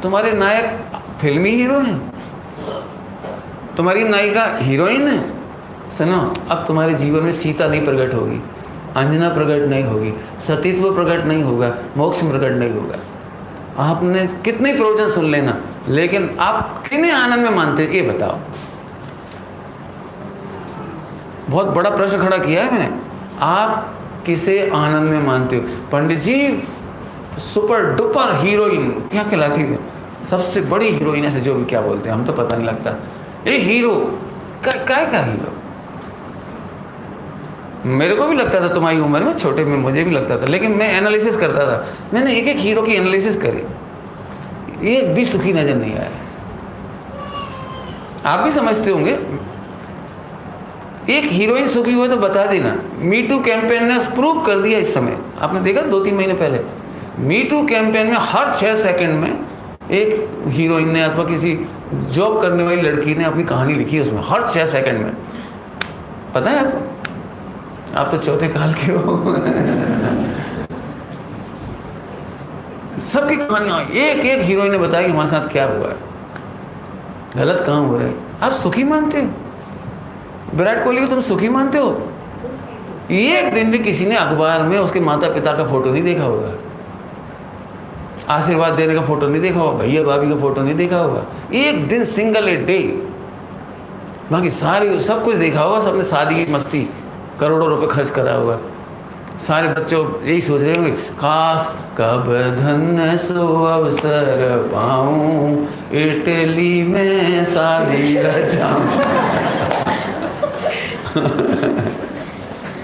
तुम्हारे नायक फिल्मी हीरो हैं, तुम्हारी नायिका हीरोइन है। सुनो, अब तुम्हारे जीवन में सीता नहीं प्रकट होगी, अंजना प्रकट नहीं होगी, सतीत्व प्रकट नहीं होगा, मोक्ष प्रकट नहीं होगा। आपने कितने प्रवचन सुन लेना, लेकिन आप किन्हें आनंद में मानते हो ये बताओ। बहुत बड़ा प्रश्न खड़ा किया है मैंने, आप किसे आनंद में मानते हो? पंडित जी सुपर डुपर हीरोइन क्या कहलाती है, सबसे बड़ी हीरोइन है, जो भी क्या बोलते हैं हम तो पता नहीं लगता। ये हीरो काय का हीरो? मेरे को भी लगता था तुम्हारी उम्र में, छोटे में मुझे भी लगता था, लेकिन मैं एनालिसिस करता था। मैंने एक एक हीरो की एनालिसिस करी, एक भी सुखी नजर नहीं आया। आप भी समझते होंगे, एक हीरोइन सुखी हुई तो बता देना। मी टू कैंपेन ने प्रूव कर दिया। इस समय आपने देखा 2-3 महीने पहले मी टू कैंपेन में हर 6 सेकंड में एक हीरोइन ने अथवा किसी जॉब करने वाली लड़की ने अपनी कहानी लिखी है उसमें, हर 6 सेकंड में। पता है आपको? आप तो चौथे काल के हो। सबकी कहानियां एक एक हीरोइन ने बताया कि हमारे साथ क्या हुआ है, गलत कहाँ हो रहा है। आप सुखी मानते हो विराट कोहली को? तुम सुखी मानते हो? एक दिन भी किसी ने अखबार में उसके माता पिता का फोटो नहीं देखा होगा, आशीर्वाद देने का फोटो नहीं देखा होगा, भैया भाभी का फोटो नहीं देखा होगा, एक दिन सिंगल ए डे। बाकी सारी सब कुछ देखा होगा, सबने शादी की मस्ती करोड़ों रुपए खर्च करा होगा। सारे बच्चों यही सोच रहे होंगे, काश कब धन्य सो अवसर पाऊं, इटली में शादी रचाऊं।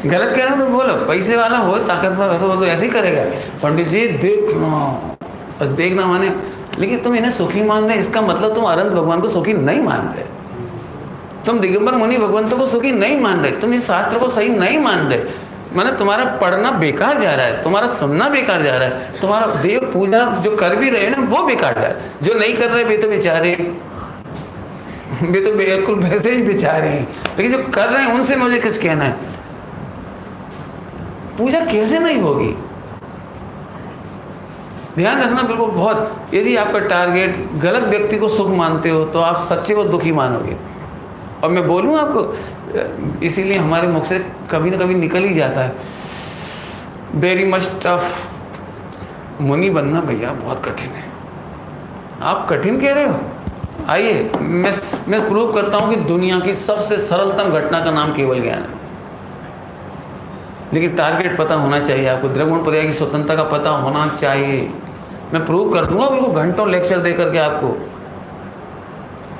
गलत कह रहा हूं तो बोलो, पैसे वाला हो, ताकतवर हो तो वो तो ऐसे ही करेगा। पंडित जी देखना, बस देखना माने, लेकिन तुम इन्हें सुखी मान रहे, इसका मतलब तुम अनंत भगवान को सुखी नहीं मान रहे, तुम दिगंबर मुनि भगवंतों को सुखी नहीं मान रहे, तुम इस शास्त्र को सही नहीं मान रहे। माने तुम्हारा पढ़ना बेकार जा रहा है, तुम्हारा सुनना बेकार जा रहा है, तुम्हारा देव पूजा जो कर भी रहे हो ना वो बेकार जा रहा है। जो नहीं कर रहे वे तो बेचारे, वे तो बिल्कुल वैसे ही बेचारे हैं, लेकिन जो कर रहे हैं उनसे मुझे कुछ कहना है। पूजा कैसे नहीं होगी? ध्यान रखना बिल्कुल बहुत। यदि आपका टारगेट गलत व्यक्ति को सुख मानते हो तो आप सच्चे को दुखी मानोगे। और मैं बोलूँ आपको, इसीलिए हमारे मुख से कभी ना कभी निकल ही जाता है, वेरी मच टफ। मुनि बनना भैया बहुत कठिन है। आप कठिन कह रहे हो? आइए मैं प्रूव करता हूँ कि दुनिया की सबसे सरलतम घटना का नाम केवल ज्ञान है। लेकिन टारगेट पता होना चाहिए आपको, द्रव्य पर्याय की स्वतंत्रता का पता होना चाहिए। मैं प्रूव कर दूंगा बिल्कुल घंटों लेक्चर दे करके आपको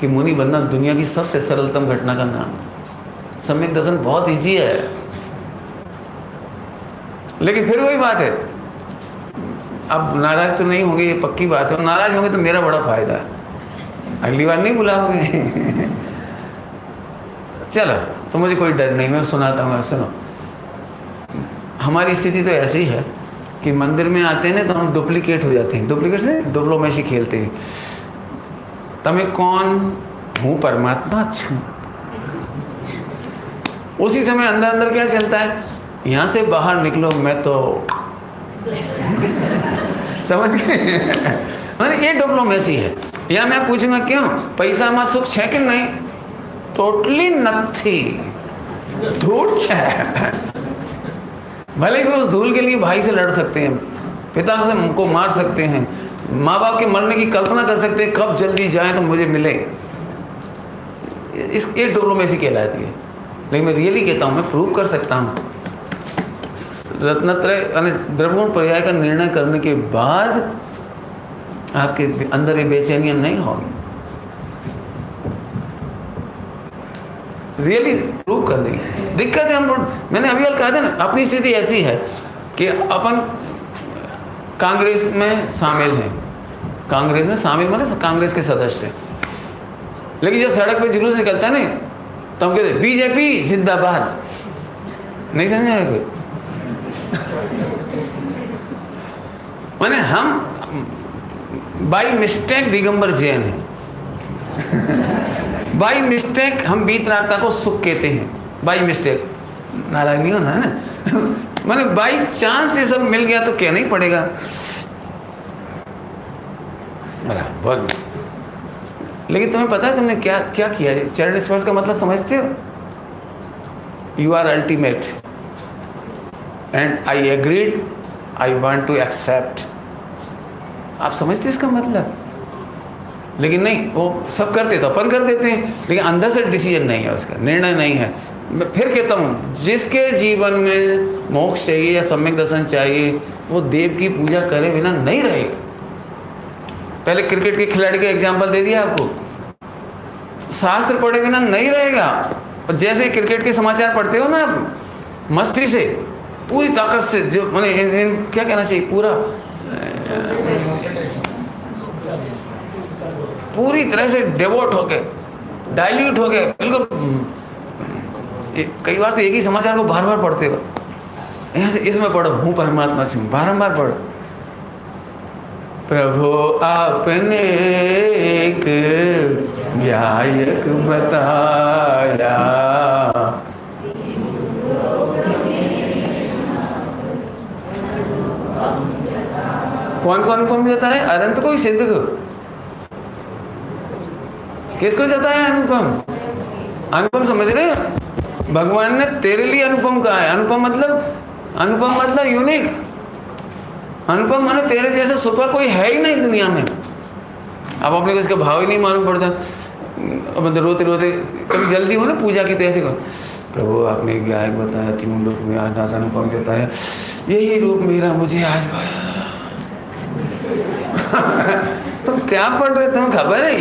कि मुनि बनना दुनिया की सबसे सरलतम घटना का नाम है। सम्यक दर्शन बहुत ईजी है, लेकिन फिर वही बात है, अब नाराज तो नहीं होंगे ये पक्की बात है। नाराज होंगे तो मेरा बड़ा फायदा है, अगली बार नहीं बुलाओगे। चलो तो मुझे कोई डर नहीं, मैं सुनाता हूँ। सुनो, हमारी स्थिति तो ऐसी है कि मंदिर में आते हैं ना तो हम डुप्लीकेट हो जाते हैं। डुप्लीकेट से डिप्लोमेसी खेलते हैं। तमें कौन हूँ? परमात्मा छू। उसी समय अंदर अंदर क्या चलता है, यहाँ से बाहर निकलो, मैं तो समझ गए। मैंने ये डिप्लोमेसी है। या मैं पूछूंगा क्यों पैसा में सुख है कि नहीं? टोटली नथी, धूल है। भले फिर उस धूल के लिए भाई से लड़ सकते हैं, पिता से को मार सकते हैं, माँ बाप के मरने की कल्पना कर सकते हैं, कब जल्दी जाए तो मुझे मिले। इस एक डिप्लोमेसी कहलाती है। लेकिन मैं रियली कहता हूँ, मैं प्रूव कर सकता हूँ, रत्नत्रय यानी द्रव्यगुण पर्याय का निर्णय करने के बाद आपके अंदर ये बेचैनियाँ नहीं होगी। रियली प्रूव कर देंगे। दिक्कत है हम, मैंने अभी कहा था ना, अपनी स्थिति ऐसी है कि अपन कांग्रेस में शामिल हैं, कांग्रेस में शामिल मतलब कांग्रेस के सदस्य, लेकिन जब सड़क पे जुलूस निकलता है ना तो हम कहते बीजेपी जिंदाबाद। नहीं समझ आया कोई? माने हम बाई मिस्टेक दिगंबर जैन है। बाई मिस्टेक हम बीतरागता को सुख कहते हैं, बाई मिस्टेक। नारायण नहीं होना है ना। मैंने बाई चांस ये सब मिल गया तो कहना ही पड़ेगा। बराबर। लेकिन तुम्हें पता है तुमने क्या क्या किया? चरण स्पर्श का मतलब समझते हो? You are ultimate and I agreed, I want to accept. आप समझते इसका मतलब? लेकिन नहीं, वो सब करते तो अपन कर देते हैं, लेकिन अंदर से डिसीजन नहीं है, उसका निर्णय नहीं है। मैं फिर कहता हूँ, जिसके जीवन में मोक्ष चाहिए या सम्यक दर्शन चाहिए, वो देव की पूजा करे बिना नहीं रहेगा। पहले क्रिकेट के खिलाड़ी का एग्जाम्पल दे दिया आपको, शास्त्र पढ़े बिना नहीं रहेगा। और जैसे क्रिकेट के समाचार पढ़ते हो ना, मस्ती से, पूरी ताकत से, जो मैंने क्या कहना चाहिए, पूरी तरह से डिवोट होके, डाइल्यूट होके, बिल्कुल। कई बार तो एक ही समाचार को बार बार पढ़ते हो, यहाँ से इसमें पढ़ो, हूँ परमात्मा से हूँ, बारम्बार पढ़ो। प्रभु आपने एक गायक बताया, कौन कौन अनुपम जाता है? अनंत को ही सिद्ध को? किसको जाता है अनुपम? अनुपम समझ रहे हो? भगवान ने तेरे लिए अनुपम कहा है। अनुपम मतलब यूनिक। अनुपम माने तेरे जैसे सुपर कोई है ही नहीं दुनिया में। अब अपने को इसका भाव ही नहीं मालूम पड़ता। अब रोते रोते कभी जल्दी हो ना पूजा की, तो ऐसे करो, प्रभु आपने गायक बताया, तीन लोग में आज नासा अनुपम जाता है, यही रूप मेरा मुझे आज पाया। तुम क्या पढ़ रहे, तुम्हें खबर है?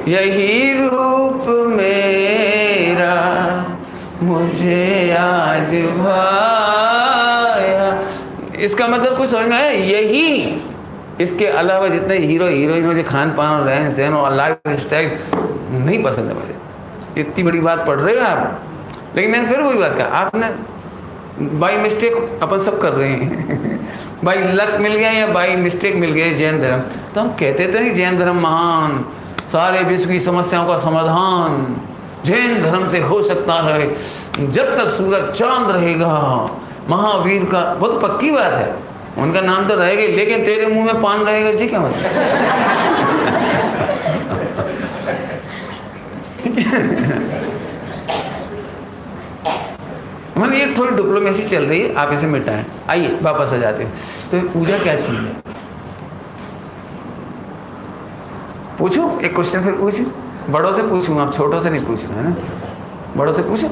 यही रूप मेरा मुझे आज भाया। इसका मतलब कुछ समझ में आया? यही, इसके अलावा जितने हीरो हीरोइन मुझे खान पान और रहन सहन और लाइफ स्टाइल नहीं पसंद है मुझे। इतनी बड़ी बात पढ़ रहे हो आप, लेकिन मैंने फिर वही बात कहा, आपने बाई मिस्टेक अपन सब कर रहे हैं। बाई लक मिल गया या बाई मिस्टेक मिल गया जैन धर्म, तो हम कहते थे नहीं जैन धर्म महान, सारे विश्व की समस्याओं का समाधान जैन धर्म से हो सकता है, जब तक सूरज चांद रहेगा। महावीर का, वो तो पक्की बात है, उनका नाम तो रहेगा, लेकिन तेरे मुंह में पान रहेगा जी, क्या मतलब? मैंने ये थोड़ी डिप्लोमेसी चल रही है, आप इसे मिटाएं। आइए वापस आ जाते हैं। तो पूजा क्या चीज है? पूछूं एक क्वेश्चन, फिर पूछूं, बड़ों से पूछूं, आप छोटों से नहीं पूछ रहे हैं ना, बड़ों से पूछूं।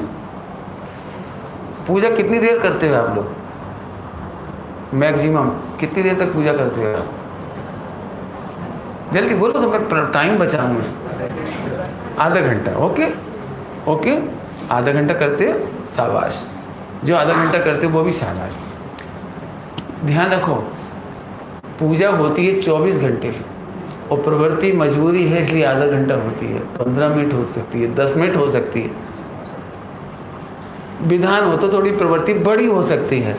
पूजा कितनी देर करते हो आप लोग? मैक्सिमम कितनी देर तक पूजा करते हो आप? जल्दी बोलो तो मैं टाइम बचाऊंगा। आधा घंटा, ओके ओके, आधा घंटा करते हो, शाबाश। जो आधा घंटा करते हो वो भी शाबाश। ध्यान रखो, पूजा होती है 24 घंटे और प्रवृत्ति मजबूरी है, इसलिए आधा घंटा होती है। 15 मिनट हो सकती है, 10 मिनट हो सकती है। विधान हो तो थोड़ी प्रवृत्ति बड़ी हो सकती है,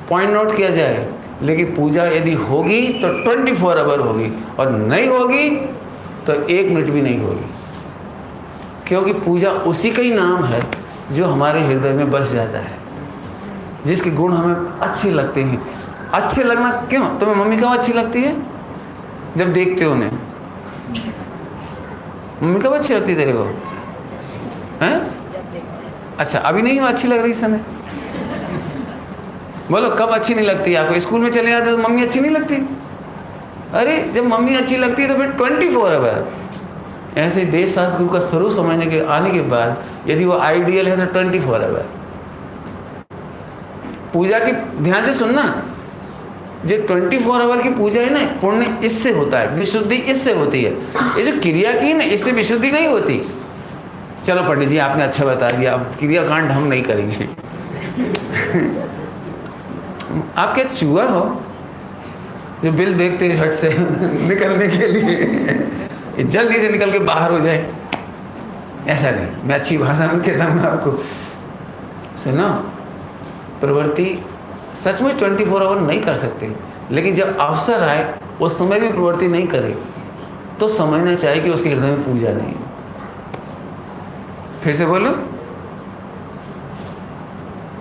पॉइंट नोट किया जाए। लेकिन पूजा यदि होगी तो 24 आवर होगी, और नहीं होगी तो 1 मिनट भी नहीं होगी। क्योंकि पूजा उसी का ही नाम है जो हमारे हृदय में बस जाता है, जिसके गुण हमें अच्छे लगते हैं। अच्छे लगना क्यों? तुम्हें मम्मी कब अच्छी लगती है? जब देखते हो उन्हें। मम्मी कब अच्छी लगती है तेरे को? हैं? अच्छा, अभी नहीं अच्छी लग रही इस समय? बोलो कब अच्छी नहीं लगती आपको? स्कूल में चले जाते तो मम्मी अच्छी नहीं लगती? अरे जब मम्मी अच्छी लगती है तो फिर 24 आवर। ऐसे देश शास्त्र गुरु का स्वरूप समझने के आने के बाद यदि वो आइडियल है तो 24 आवर। पूजा की ध्यान से सुनना, जो 24 आवर की पूजा है ना, पुण्य इससे होता है, विशुद्धि इससे होती है। ये जो क्रिया की ना, इससे विशुद्धि नहीं होती। चलो पंडित जी आपने अच्छा बता दिया, अब क्रियाकांड हम नहीं करेंगे। आप क्या चूहा हो जो बिल देखते हैं झट से निकलने के लिए जल्दी से निकल के बाहर हो जाए? ऐसा नहीं, मैं अच्छी भाषा में कहता हूँ आपको। सुनो, प्रवृत्ति सचमुच 24 आवर नहीं कर सकते, लेकिन जब अवसर आए उस समय भी प्रवृत्ति नहीं करे तो समझना चाहिए कि उसके हृदय में पूजा नहीं है। फिर से बोलो,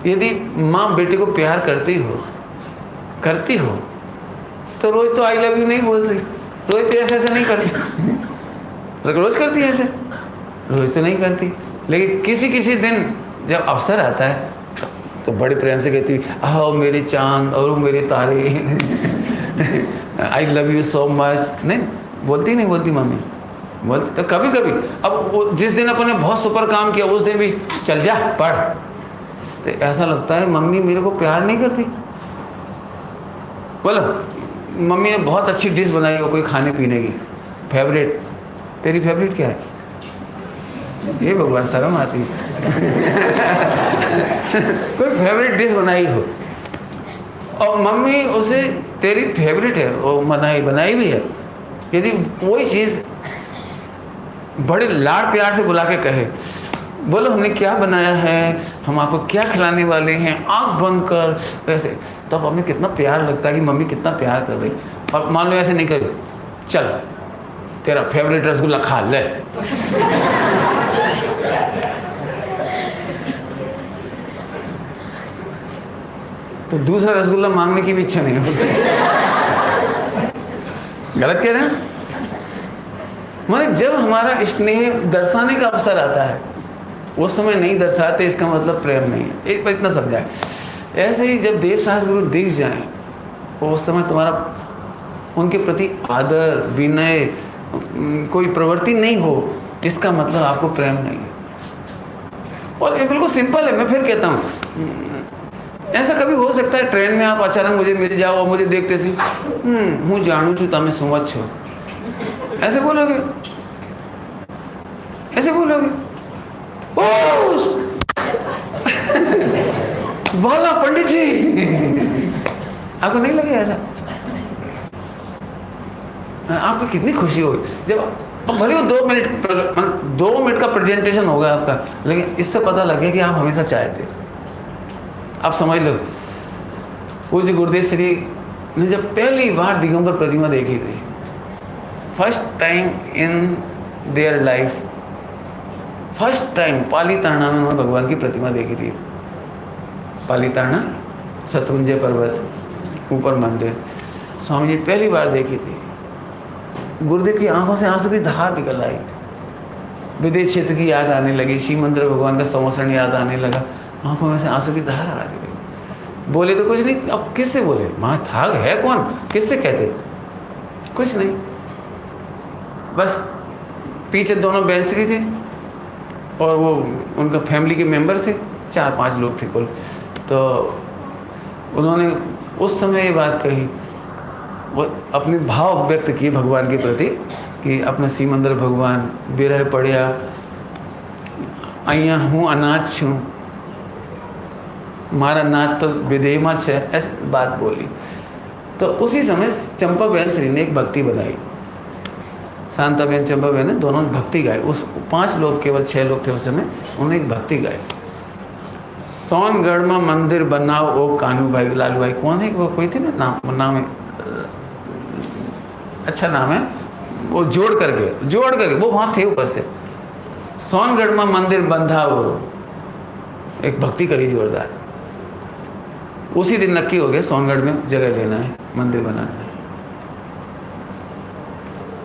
यदि माँ बेटे को प्यार करती हो तो रोज तो आई लव यू नहीं बोलती, रोज तो ऐसे नहीं करती। रोज करती है ऐसे? रोज तो नहीं करती, लेकिन किसी दिन जब अवसर आता है तो बड़े प्रेम से कहती है, आओ मेरे चांद और मेरे तारे, I love you so much. नहीं बोलती मम्मी, बोलती तो कभी कभी। अब जिस दिन अपन ने बहुत सुपर काम किया उस दिन भी चल जा पढ़, तो ऐसा लगता है मम्मी मेरे को प्यार नहीं करती। बोलो, मम्मी ने बहुत अच्छी डिश बनाई हो कोई खाने पीने की, फेवरेट, तेरी फेवरेट क्या है? ये भगवान शर्म आती है। कोई फेवरेट डिश बनाई हो और मम्मी उसे तेरी फेवरेट है वो बनाई भी है, यदि वही चीज़ बड़े लाड़ प्यार से बुला के कहे, बोलो हमने क्या बनाया है, हम आपको क्या खिलाने वाले हैं, आंख बंद कर, वैसे तब हमें कितना प्यार लगता है कि मम्मी कितना प्यार कर रही। और मान लो ऐसे नहीं करो, चल तेरा फेवरेट रसगुल्ला खा ले, तो दूसरा रसगुल्ला मांगने की भी इच्छा नहीं होती। गलत कह रहे हैं? माने जब हमारा स्नेह दर्शाने का अवसर आता है उस समय नहीं दर्शाते, इसका मतलब प्रेम नहीं है। एक बार इतना समझाए। ऐसे ही जब देव साहस गुरु दिख जाए उस समय तुम्हारा उनके प्रति आदर विनय कोई प्रवृत्ति नहीं हो, इसका मतलब आपको प्रेम नहीं है। और ये बिल्कुल सिंपल है। मैं फिर कहता हूँ, ऐसा कभी हो सकता है ट्रेन में आप अचानक मुझे मिल जाओ और मुझे देखते सी हूँ जानू छू तमें सुमत छो, ऐसे बोलोगे? ऐसे बोलोगे? वाला पंडित जी, आपको नहीं लगे ऐसा? आपको कितनी खुशी होगी जब भले वो 2 मिनट का प्रेजेंटेशन होगा आपका, लेकिन इससे पता लग गया कि आप हमेशा चाहते। आप समझ लो, पूज्य गुरुदेव श्री ने जब पहली बार दिगंबर प्रतिमा देखी थी, first time in their life, first time Palitana में उन्होंने भगवान की प्रतिमा देखी थी। पालीताना शत्रुंजय पर्वत ऊपर मंदिर, स्वामी जी पहली बार देखी थी। गुरुदेव की आंखों से आंसू की धार निकल आई, विदेश क्षेत्र की याद आने लगी, शिव मंदिर भगवान का संवत्सरण याद आने लगा, आंखों में से आंसू की धार आ गई। बोले तो कुछ नहीं, अब किससे बोले? महाथाग है कौन, किससे कहते? कुछ नहीं, बस पीछे दोनों बेंसरी थे और वो उनका फैमिली के मेंबर थे, 4-5 लोग थे कुल। तो उन्होंने उस समय ये बात कही, वो अपने भाव व्यक्त किए भगवान के प्रति कि अपना सिमंदर भगवान बिरह पड़िया अइया हूँ अनाथ छूँ, मारा नाथ तो विदेमा है, ऐसी बात बोली। तो उसी समय चंपा बहन श्री ने एक भक्ति बनाई, शांता बहन चंपा बहन ने दोनों भक्ति गाई। उस 5 लोग, केवल 6 लोग थे उस समय, उन्होंने एक भक्ति गाई, सोनगढ़ में मंदिर बनाओ ओ कानू भाई लालू भाई, कौन है वो, कोई थे ना, नाम है, अच्छा नाम है, वो जोड़ करके वो वहाँ थे ऊपर से, सोनगढ़ में मंदिर बंधाओ, एक भक्ति करी जोरदार। उसी दिन नक्की हो गया सोनगढ़ में जगह लेना है, मंदिर बनाना है।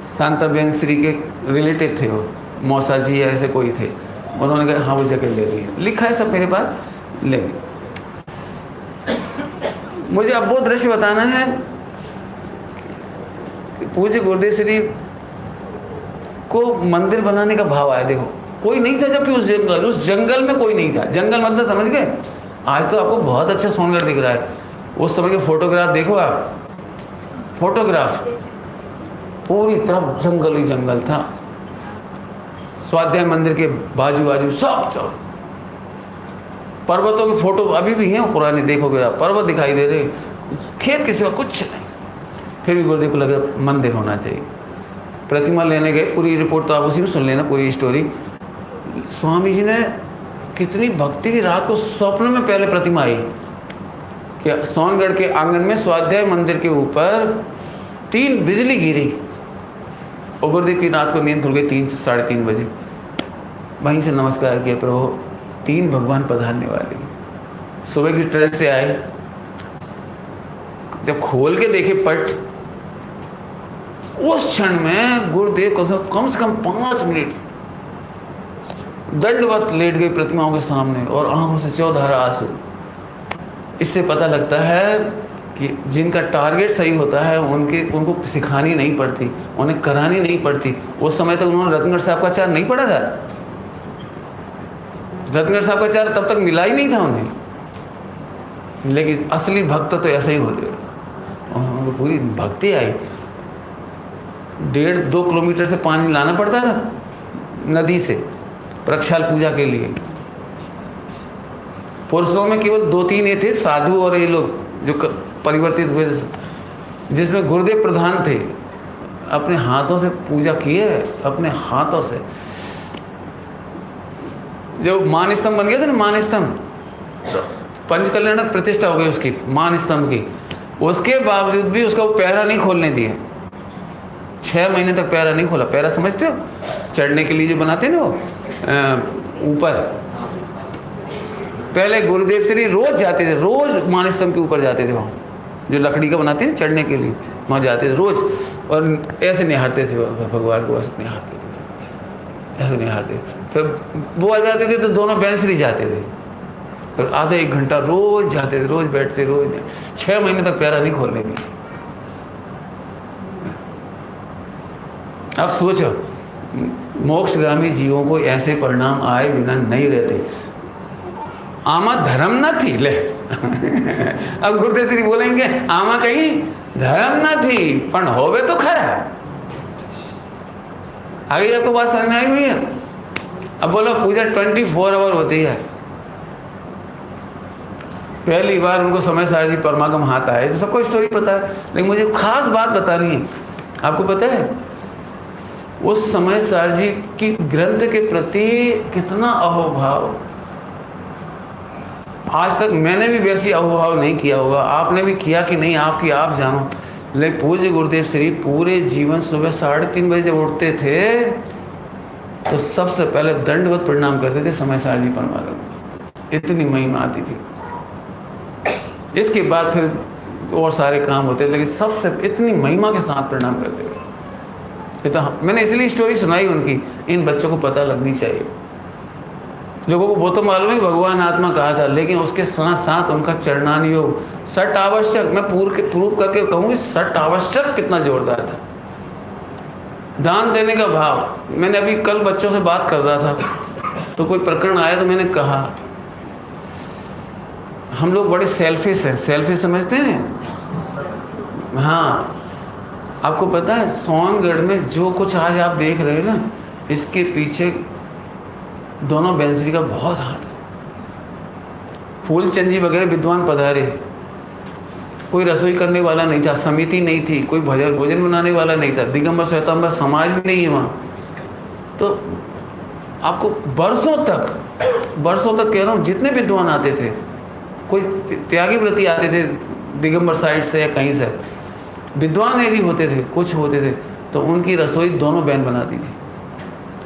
शांता बेन श्री के रिलेटिव थे वो, मौसा जी या ऐसे कोई थे, उन्होंने कहा हाँ वो जगह ले रही है, लिखा है सब मेरे पास, ले। मुझे अब वो दृश्य बताना है, पूज्य गुरुदेव श्री को मंदिर बनाने का भाव आया। देखो कोई नहीं था, जबकि उस जंगल में कोई नहीं था। जंगल मतलब समझ गए? आज तो आपको बहुत अच्छा सोनगढ़ दिख रहा है, उस समय के फोटोग्राफ देखो आप, फोटोग्राफ पूरी तरफ जंगल ही जंगल था। स्वाध्याय मंदिर के बाजू बाजू सब पर्वतों के फोटो अभी भी हैं पुराने, देखोगे आप पर्वत दिखाई दे रहे, खेत के सिवा कुछ नहीं। फिर भी गुरुदेव को लगा मंदिर होना चाहिए। प्रतिमा लेने गए, पूरी रिपोर्ट तो आप उसी में सुन लेना, पूरी स्टोरी। स्वामी जी ने कितनी भक्ति की, रात को स्वप्न में पहले प्रतिमा आई कि सोनगढ़ के आंगन में स्वाध्याय मंदिर के ऊपर 3 बिजली गिरी और गुरुदेव की रात को नींद खुल गई 3 से 3:30 बजे। वहीं से नमस्कार किया, प्रभु 3 भगवान पधारने वाले। सुबह की ट्रेन से आए, जब खोल के देखे पट, उस क्षण में गुरुदेव कम से कम 5 मिनट दंडवत लेट गई प्रतिमाओं के सामने और आंखों से चौधारा आंसू। इससे पता लगता है कि जिनका टारगेट सही होता है उनको सिखानी नहीं पड़ती, उन्हें करानी नहीं पड़ती। उस समय तक उन्होंने रत्नगढ़ साहब का चार नहीं पढ़ा था, रत्नगढ़ साहब का चार तब तक मिला ही नहीं था उन्हें। लेकिन असली भक्त तो ऐसा ही होते, उनको पूरी भक्ति आई। 1.5-2 किलोमीटर से पानी लाना पड़ता था नदी से प्रक्षाल पूजा के लिए। पुरुषों में केवल 2-3 ये थे साधु और ये लोग जो परिवर्तित हुए, जिसमें गुरुदेव प्रधान थे। अपने हाथों से पूजा किए, अपने हाथों से। जो मान स्तंभ बन गया था ना, मान स्तंभ, पंचकल्याणक प्रतिष्ठा हो गई उसकी मान स्तंभ की। उसके बावजूद भी उसका वो पैरा नहीं खोलने दिए। 6 महीने तक पैरा नहीं खोला। पैरा समझते हो, चढ़ने के लिए जो बनाते ना वो ऊपर। पहले गुरुदेव श्री रोज जाते थे, रोज मान स्तंभ के ऊपर जाते थे, वहाँ जो लकड़ी का बनाते थे चढ़ने के लिए, वहाँ जाते थे रोज। और ऐसे निहारते थे भगवान को, ऐसे निहारते थे, ऐसे निहारते। फिर वो आ जाते थे तो दोनों बैंसरी जाते थे, फिर आधा 1 घंटा रोज जाते थे, रोज बैठते, रोज। 6 महीने तक पैरा नहीं खोलने दिए। अब सोचो, मोक्षगामी जीवों को ऐसे परिणाम आए बिना नहीं रहते। आमा धर्म न थी ले अब गुरुदेव श्री बोलेंगे आमा कहीं धर्म न थी पण होवे तो खरा। आगे आपको बात समझ में आई हुई है? अब बोलो पूजा 24 आवर होती है। पहली बार उनको समय सार जी परमागम हाथ आए तो सबको स्टोरी पता है, लेकिन मुझे खास बात बतानी है। आपको पता है उस समय सार जी की ग्रंथ के प्रति कितना अहोभाव। आज तक मैंने भी वैसी अहोभाव नहीं किया होगा, आपने भी किया कि नहीं आपकी आप जानो। लेकिन पूज्य गुरुदेव श्री पूरे जीवन सुबह 3:30 बजे जब उठते थे तो सबसे पहले दंडवत प्रणाम करते थे समय सार जी परमागम। इतनी महिमा आती थी। इसके बाद फिर और सारे काम होते, लेकिन सबसे इतनी महिमा के साथ प्रणाम करते थे। ये तो मैंने इसलिए स्टोरी सुनाई उनकी, इन बच्चों को पता लगनी चाहिए। लोगों को वो तो मालूम है भगवान आत्मा कहा था, लेकिन उसके साथ साथ उनका चरणानुयोग सट आवश्यक, मैं प्रूव करके कहूँगी सट आवश्यक कितना जोरदार था। दान देने का भाव। मैंने अभी कल बच्चों से बात कर रहा था तो कोई प्रकरण आया तो मैंने कहा हम लोग बड़े सेल्फिश हैं। सेल्फिश समझते हैं? हाँ, आपको पता है सोनगढ़ में जो कुछ आज आप देख रहे हैं ना, इसके पीछे दोनों बैंसरी का बहुत हाथ है। फूलचंद जी वगैरह विद्वान पधारे, कोई रसोई करने वाला नहीं था, समिति नहीं थी, कोई भोजन बनाने वाला नहीं था, दिगंबर श्वेतांबर समाज भी नहीं है वहाँ। तो आपको वर्षों तक कह रहा हूँ, जितने विद्वान आते थे, कोई त्यागी व्रती आते थे दिगंबर साइड से या कहीं से, विद्वान यदि होते थे, कुछ होते थे, तो उनकी रसोई दोनों बहन बनाती थी,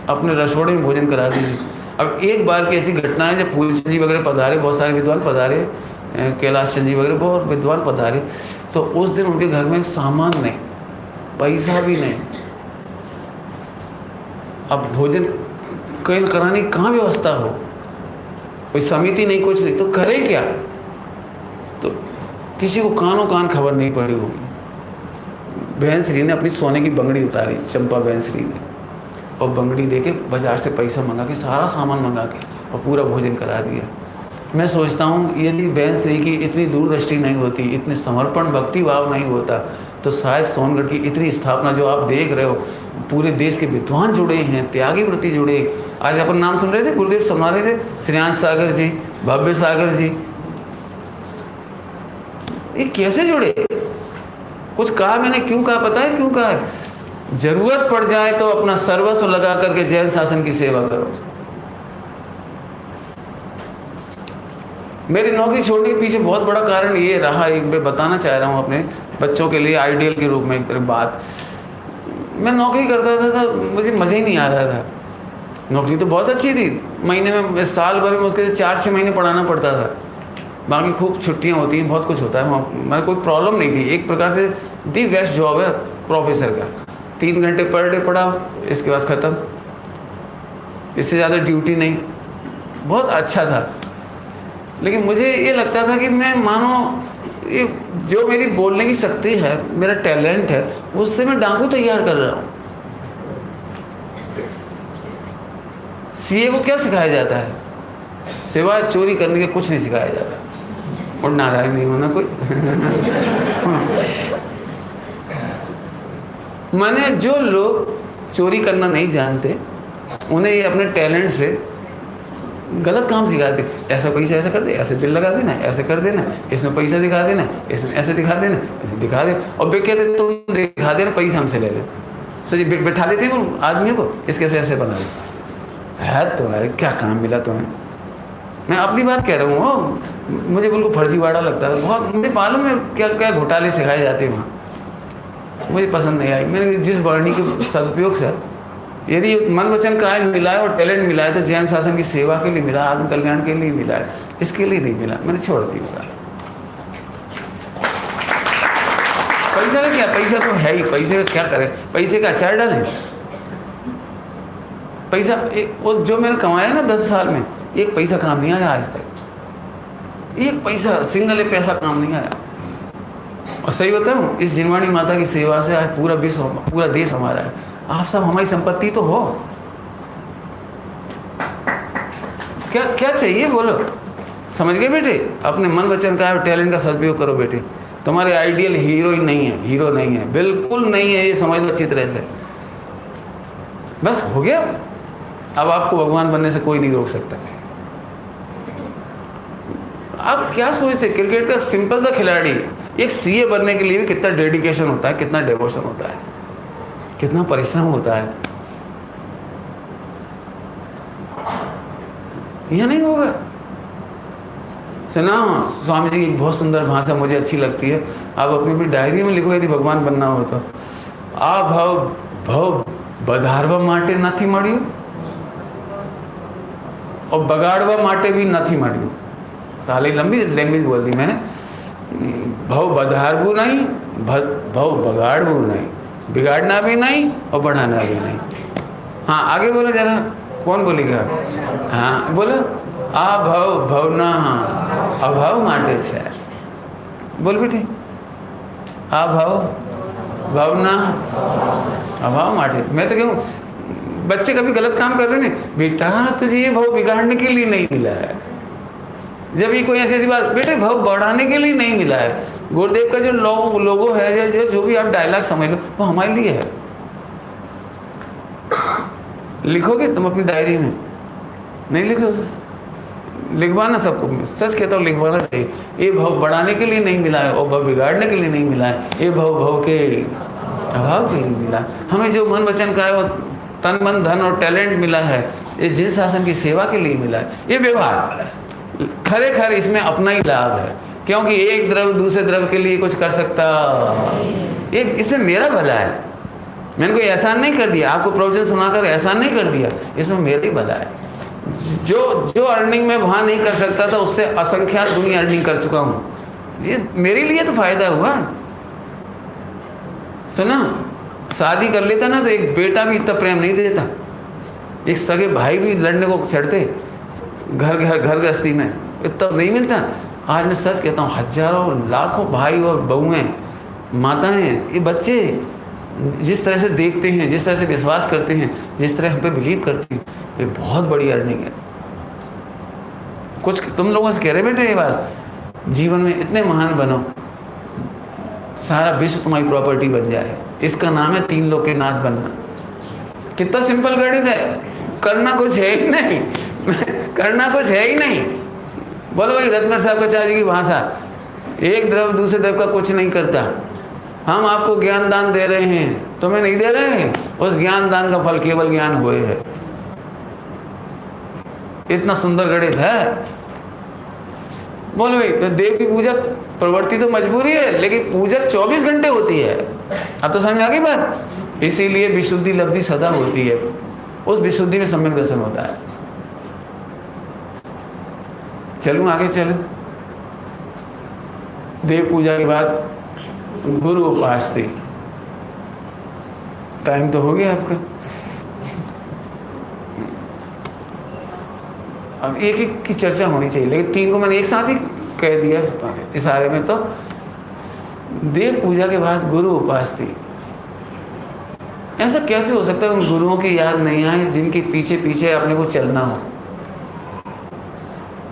अपने रसोड़े में भोजन कराती थी। अब एक बार की ऐसी घटना है जब फूलचंद जी वगैरह पधारे, बहुत सारे विद्वान पधारे, कैलाश चंद जी वगैरह बहुत विद्वान पधारे, तो उस दिन उनके घर में सामान नहीं, पैसा भी नहीं। अब भोजन कहीं कराने की कहाँ व्यवस्था हो, कोई समिति नहीं, कुछ नहीं, तो करे क्या? तो किसी को कानों कान खबर नहीं पड़ी होगी। बहन श्री ने अपनी सोने की बंगड़ी उतारी, चंपा बहन श्री ने, और बंगड़ी देके बाजार से पैसा मंगा के, सारा सामान मंगा के और पूरा भोजन करा दिया। मैं सोचता हूँ यदि बहन श्री की इतनी दूरदृष्टि नहीं होती, इतने समर्पण भक्ति भाव नहीं होता, तो शायद सोनगढ़ की इतनी स्थापना जो आप देख रहे हो, पूरे देश के विद्वान जुड़े हैं, त्यागी व्रती जुड़े। आज अपन नाम सुन रहे थे, गुरुदेव सुना रहे थे, श्रेयांश सागर जी, भव्य सागर जी, ये कैसे जुड़े? कुछ कहा मैंने, क्यों कहा पता है क्यों कहा है? जरूरत पड़ जाए तो अपना सर्वस्व लगा करके जैन शासन की सेवा करो। मेरी नौकरी छोड़ने के पीछे बहुत बड़ा कारण ये रहा, एक मैं बताना चाह रहा हूँ अपने बच्चों के लिए आइडियल के रूप में एक बात। मैं नौकरी करता था मुझे मज़ा ही नहीं आ रहा था। नौकरी तो बहुत अच्छी थी, महीने में साल भर में उसके 4-6 महीने पढ़ाना पड़ता था, बाकी खूब छुट्टियाँ होती हैं, बहुत कुछ होता है। मेरे कोई प्रॉब्लम नहीं थी, एक प्रकार से दी बेस्ट जॉब है प्रोफेसर का। 3 घंटे पर डे पढ़ा, इसके बाद ख़त्म, इससे ज़्यादा ड्यूटी नहीं, बहुत अच्छा था। लेकिन मुझे ये लगता था कि मैं मानो ये जो मेरी बोलने की शक्ति है, मेरा टैलेंट है, उससे मैं डाकू तैयार कर रहा हूँ। सीए को क्या सिखाया जाता है? सिवाय चोरी करने के कुछ नहीं सिखाया जाता। और नाराज नहीं होना कोई। माने जो लोग चोरी करना नहीं जानते, उन्हें ये अपने टैलेंट से गलत काम सिखाते। ऐसा पैसा ऐसा कर दे, ऐसे बिल लगा देना, ऐसे कर देना, इसमें पैसा दिखा देना, इसमें ऐसे दिखा देना, ऐसे दिखा दे, और वे कहते तुम दिखा देना, पैसा हमसे ले ले। सर बैठा देते हैं वो आदमी को, इसके ऐसे बना दे। है तुम्हारे क्या काम मिला तुम्हें? मैं अपनी बात कह रहा हूँ, मुझे बिल्कुल फर्जीवाड़ा लगता था बहुत। मुझे मालूम है क्या क्या घोटाले सिखाए जाते हैं वहाँ, मुझे पसंद नहीं आई। मैंने जिस वाणी के सदुपयोग से, यदि मन वचन कायम मिला है और टैलेंट मिला है तो जैन शासन की सेवा के लिए मिला, आत्म कल्याण के लिए मिला है, इसके लिए नहीं मिला। मैंने छोड़ दिया। पैसा का क्या, पैसा तो है ही, पैसे का क्या करें, पैसे का अचार डालें। पैसा वो जो मैंने कमाया ना 10 साल में, एक पैसा काम नहीं आया आज तक, एक पैसा सिंगल एक पैसा काम नहीं आया। और सही बताऊँ, इस जिनवाणी माता की सेवा से आज पूरा विश्व, पूरा देश हमारा है। आप सब हमारी संपत्ति तो हो। क्या क्या चाहिए बोलो? समझ गए बेटे? अपने मन वचन का और टैलेंट का सदुपयोग करो बेटे। तुम्हारे आइडियल हीरो ही नहीं है, हीरो नहीं है, बिल्कुल नहीं है, ये समझ लो अच्छी तरह से। बस हो गया। अब आपको भगवान बनने से कोई नहीं रोक सकता। आप क्या सोचते, क्रिकेट का सिंपल सा खिलाड़ी एक सीए बनने के लिए भी कितना डेडिकेशन होता है, कितना डिवोशन होता है, कितना परिश्रम होता है। यह नहीं होगा। सुना स्वामी जी की बहुत सुंदर भाषा मुझे अच्छी लगती है, आप अपनी अपनी डायरी में लिखो, यदि भगवान बनना हो तो। आ भव भव बधारवा माटे નથી મળ્યું और बगाड़वा माटे भी નથી મળ્યું। साली लंबी लैंग्वेज बोल दी मैंने। भव बधारवू नहीं, भव बगाड़वू नहीं, बिगाड़ना भी नहीं और बढ़ाना भी नहीं। हाँ आगे बोलो जरा, कौन बोलेगा? हाँ बोलो। आ भव भवना अभाव माटे छे। बोल बेटी। आ भव भवना अभाव माटे। मैं तो कहूँ बच्चे कभी गलत काम कर रहे नहीं, बेटा तुझे ये भव बिगाड़ने के लिए नहीं मिला है। जब ये कोई ऐसी ऐसी बात, बेटे भव बढ़ाने के लिए नहीं मिला है। गुरुदेव का जो लोगो है, जो भी आप डायलॉग समझ लो, वो हमारे लिए है। लिखोगे तुम अपनी डायरी में? नहीं लिखोगे? लिखवाना सबको, सच कहता हूँ लिखवाना चाहिए। ये भव बढ़ाने के लिए नहीं मिला है और भव बिगाड़ने के लिए नहीं मिला है, ये भव के अभाव के लिए मिला। हमें जो मन वचन का है वो तन मन धन और टैलेंट मिला है, ये जिन शासन की सेवा के लिए मिला है। ये व्यवहार खरे खर इसमें अपना ही लाभ है, क्योंकि एक द्रव्य दूसरे द्रव्य के लिए कुछ कर सकता, ये इसमें मेरा भला है। मैंने कोई एहसान नहीं कर दिया, आपको प्रवचन सुनाकर एहसान नहीं कर दिया, इसमें मेरा ही भला है। जो अर्निंग में वहाँ नहीं कर सकता था, उससे असंख्यात दुनी अर्निंग कर चुका हूँ। ये मेरे लिए तो फायदा हुआ। सुना, शादी कर लेता ना तो एक बेटा भी इतना प्रेम नहीं देता, एक सगे भाई भी लड़ने को चढ़ते, घर गृहस्थी में इतना नहीं मिलता। आज मैं सच कहता हूँ, हजारों लाखों भाई और बहुएं, माताएं, ये बच्चे जिस तरह से देखते हैं, जिस तरह से विश्वास करते हैं, जिस तरह हम पे बिलीव करते हैं, ये बहुत बड़ी अर्निंग है। कुछ तुम लोगों से कह रहे बेटे ये बात, जीवन में इतने महान बनो, सारा विश्व तुम्हारी प्रॉपर्टी बन जाए। इसका नाम है 3 लोक के नाथ बनना। कितना सिंपल गणित है, करना कुछ है ही नहीं, करना कुछ है ही नहीं। बोलो भाई रत्न साहब आचार्य की भाषा, एक द्रव्य दूसरे द्रव्य का कुछ नहीं करता। हम आपको ज्ञान दान दे रहे हैं, तुम्हें नहीं दे रहे हैं, उस ज्ञान दान का फल केवल ज्ञान हुए है। इतना सुंदर गणित है। बोलो भाई, तो देव की पूजा प्रवृत्ति तो मजबूरी है, लेकिन पूजा 24 घंटे होती है। अब तो समझ में आ गई बात। इसीलिए विशुद्धि लब्धि सदा होती है, उस विशुद्धि में सम्यक दर्शन होता है। चलूं आगे, चलूं। देव पूजा के बाद गुरु उपासती। टाइम तो हो गया आपका। अब एक एक की चर्चा होनी चाहिए, लेकिन 3 को मैंने एक साथ ही कह दिया इशारे में। तो देव पूजा के बाद गुरु उपासती। ऐसा कैसे हो सकता है उन गुरुओं की याद नहीं आए जिनके पीछे पीछे अपने को चलना हो,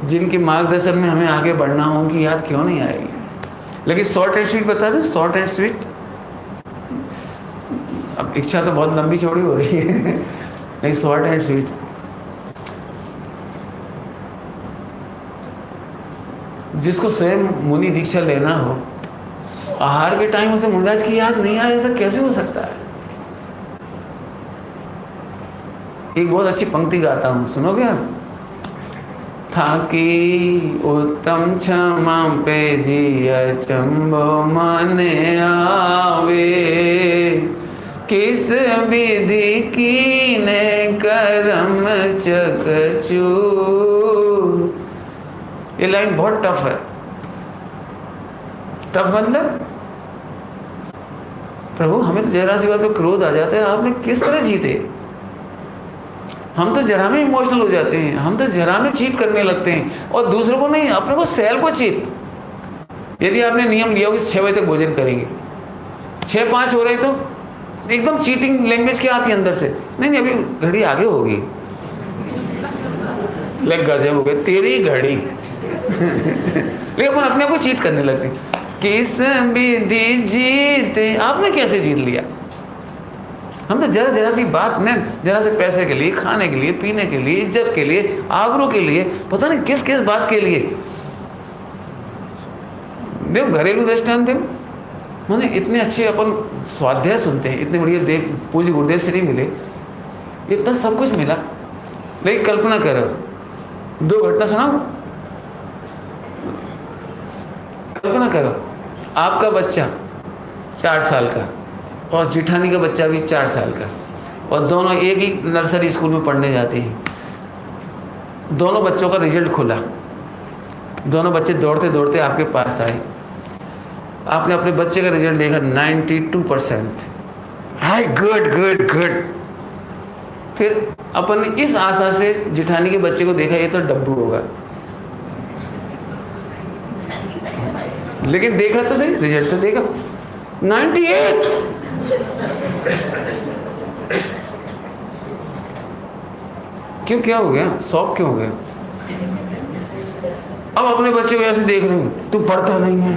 जिनके मार्गदर्शन में हमें आगे बढ़ना हो, उनकी याद क्यों नहीं आएगी? लेकिन शॉर्ट एंड स्वीट बता दें, शॉर्ट एंड स्वीट। अब इच्छा तो बहुत लंबी चौड़ी हो रही है लेकिन शॉर्ट एंड स्वीट। जिसको स्वयं मुनि दीक्षा लेना हो, आहार के टाइम उसे मुनिराज की याद नहीं आए, ऐसा कैसे हो सकता है? एक बहुत अच्छी पंक्ति गाता हूं, सुनोगे आप? थाकी उत्तम क्षमा पे जी अचंबो माने आवे, किस विधि की ने करम चकचू। ये लाइन बहुत टफ है। टफ मतलब प्रभु हमें तो जरा सी बात पे क्रोध आ जाता है, आपने किस तरह जीते? हम तो जरा में इमोशनल हो जाते हैं, हम तो जरा में चीट करने लगते हैं, और दूसरों को नहीं, अपने को सेल को चीट। यदि आपने नियम लिया हो कि 6 बजे तक भोजन करेंगे, 6:05 हो रहे तो एकदम चीटिंग लैंग्वेज क्या आती है अंदर से, नहीं अभी घड़ी आगे होगी, ले गजब हो गए तेरी घड़ी लेकिन अपन अपने आप को चीट करने लगते हैं। किस विधि जीते, आपने कैसे जीत लिया? हम तो जरा सी बात में, जरा से पैसे के लिए, खाने के लिए, पीने के लिए, इज्जत के लिए, आबरू के लिए, पता नहीं किस किस बात के लिए। देव घरेलू दृष्टांत देव, मैंने इतने अच्छे अपन स्वाध्याय सुनते हैं, इतने बढ़िया देव पूज्य गुरुदेव से नहीं मिले, इतना सब कुछ मिला, लेकिन कल्पना करो, 2 घटना सुनाओ। कल्पना करो, आपका बच्चा 4 साल का और जिठानी का बच्चा भी 4 साल का, और दोनों एक ही नर्सरी स्कूल में पढ़ने जाते हैं। दोनों बच्चों का रिजल्ट खुला, दोनों बच्चे दौड़ते दौड़ते आपके पास आए, आपने अपने बच्चे का रिजल्ट देखा 92%। Hi good good good. फिर अपन ने इस आशा से जिठानी के बच्चे को देखा, ये तो डब्बू होगा, लेकिन देखा तो सही, रिजल्ट तो देखा 98। क्यों, क्या हो गया? शौक क्यों हो गया? अब अपने बच्चे को ऐसे देख रही हूं, तू पढ़ता नहीं है,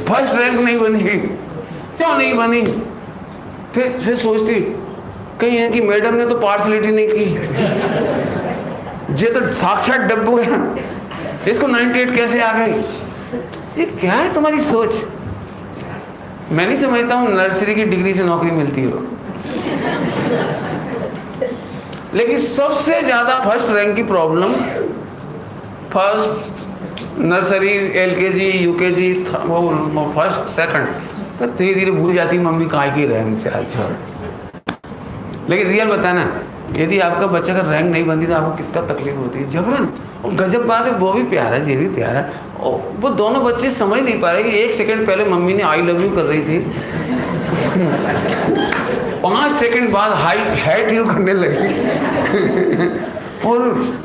फर्स्ट रैंक नहीं बनी, क्यों नहीं बनी? फिर सोचती कहीं है कि मैडम ने तो पार्सलिटी नहीं की, ये तो साक्षात डब्बू है, इसको 98 कैसे आ गई? ये क्या है तुम्हारी सोच? मैं नहीं समझता हूँ नर्सरी की डिग्री से नौकरी मिलती हो, लेकिन सबसे ज्यादा फर्स्ट रैंक की problem first nursery, LKG, UKG, वो फर्स्ट सेकंड, तो धीरे धीरे भूल जाती मम्मी काय की रैंक से। अच्छा, लेकिन रियल बताना, यदि आपका बच्चा का रैंक नहीं बनती तो आपको कितना तकलीफ होती है, जबरन। और गजब बात है, वो भी प्यारा है, ये भी प्यारा है, और वो दोनों बच्चे समझ नहीं पा रहे कि 1 सेकंड पहले मम्मी ने आई लव यू कर रही थी 5 सेकंड बाद हाई हैट यू करने लगी और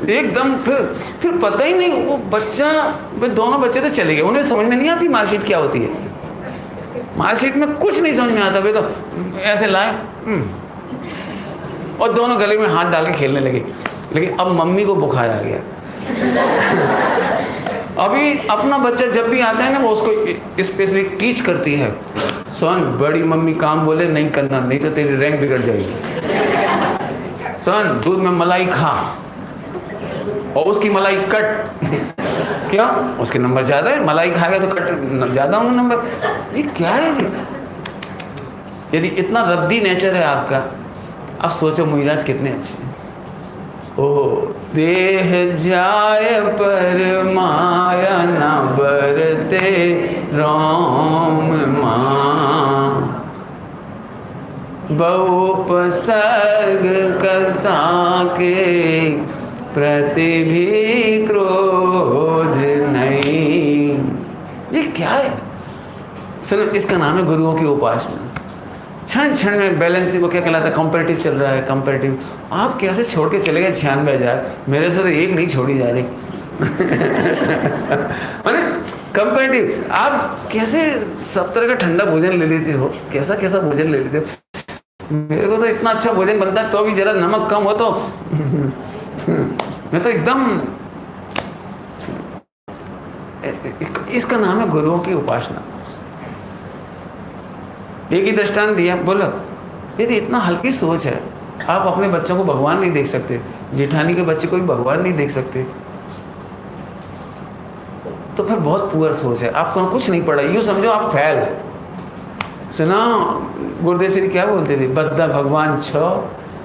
एकदम फिर पता ही नहीं, वो बच्चा, वे दोनों बच्चे तो चले गए, उन्हें समझ में नहीं आती मार्कशीट क्या होती है। मार्कशीट में कुछ नहीं समझ में आता, वे तो ऐसे लाए और दोनों गले में हाथ डाल के खेलने लगे। लेकिन अब मम्मी को बुखार आ गया। अभी अपना बच्चा जब भी आता है ना, वो उसको स्पेशली टीच करती है, सोन बड़ी मम्मी काम बोले नहीं करना, नहीं तो तेरी रैंक बिगड़ जाएगी। सोन दूध में मलाई खा, और उसकी मलाई कट क्या, उसके नंबर ज्यादा है, मलाई खाएगा तो कट ज्यादा होंगे नंबर। जी क्या है जी? यदि इतना रद्दी नेचर है आपका, अब सोचो मुइराज कितने अच्छे हैं। ओह देह जाय पर माया न बरते रोम मां। बहुपसर्ग करता के प्रति भी क्रोध नहीं। ये क्या है? सुनो, इसका नाम है गुरुओं की उपासना। क्षण क्षण में बैलेंसिंग, वो क्या कहलाता है, कंपैरेटिव चल रहा है, कंपैरेटिव। आप कैसे छोड़ के चले गए 96,000, मेरे से तो एक नहीं छोड़ी जा रही। माने कंपैरेटिव, आप कैसे सब तरह का ठंडा भोजन ले लेते हो, कैसा कैसा भोजन ले लेते हो। मेरे को तो इतना अच्छा भोजन बनता है तो भी जरा नमक कम हो तो मैं तो एकदम। इसका नाम है गुरुओं की उपासना। एक ही दृष्टांत दिया, बोलो यदि इतना हल्की सोच है, आप अपने बच्चों को भगवान नहीं देख सकते, जेठानी के बच्चे को भी भगवान नहीं देख सकते, तो फिर बहुत पुअर सोच है। आपको कुछ नहीं पड़ा, यूँ समझो आप फेल। सुना गुरुदेव श्री क्या बोलते थे, बद्धा भगवान छ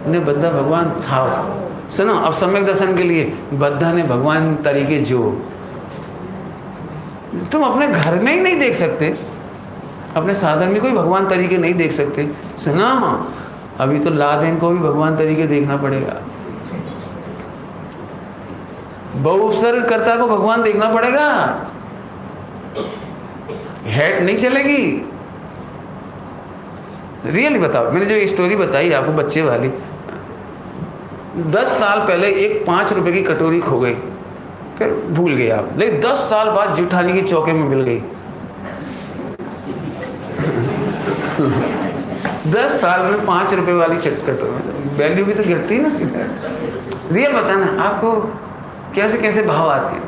ने बद्धा भगवान था। सुनो, अब सम्यक दर्शन के लिए बद्धा ने भगवान तरीके जो। तुम अपने घर में ही नहीं देख सकते, अपने साधन में कोई भगवान तरीके नहीं देख सकते। सुना, अभी तो लादेन को भी भगवान तरीके देखना पड़ेगा, बहुउपसर्गकर्ता को भगवान देखना पड़ेगा, हेट नहीं चलेगी। रियली बताओ, मैंने जो स्टोरी बताई आपको बच्चे वाली, 10 साल पहले एक 5 रुपए की कटोरी खो गई, फिर भूल गए आप, लेकिन 10 साल बाद जेठानी की चौके में मिल गई। 10 साल में 5 रुपए वाली कटोरी, वैल्यू भी तो गिरती है ना उसकी। रियल बताना आपको कैसे कैसे भाव आते हैं।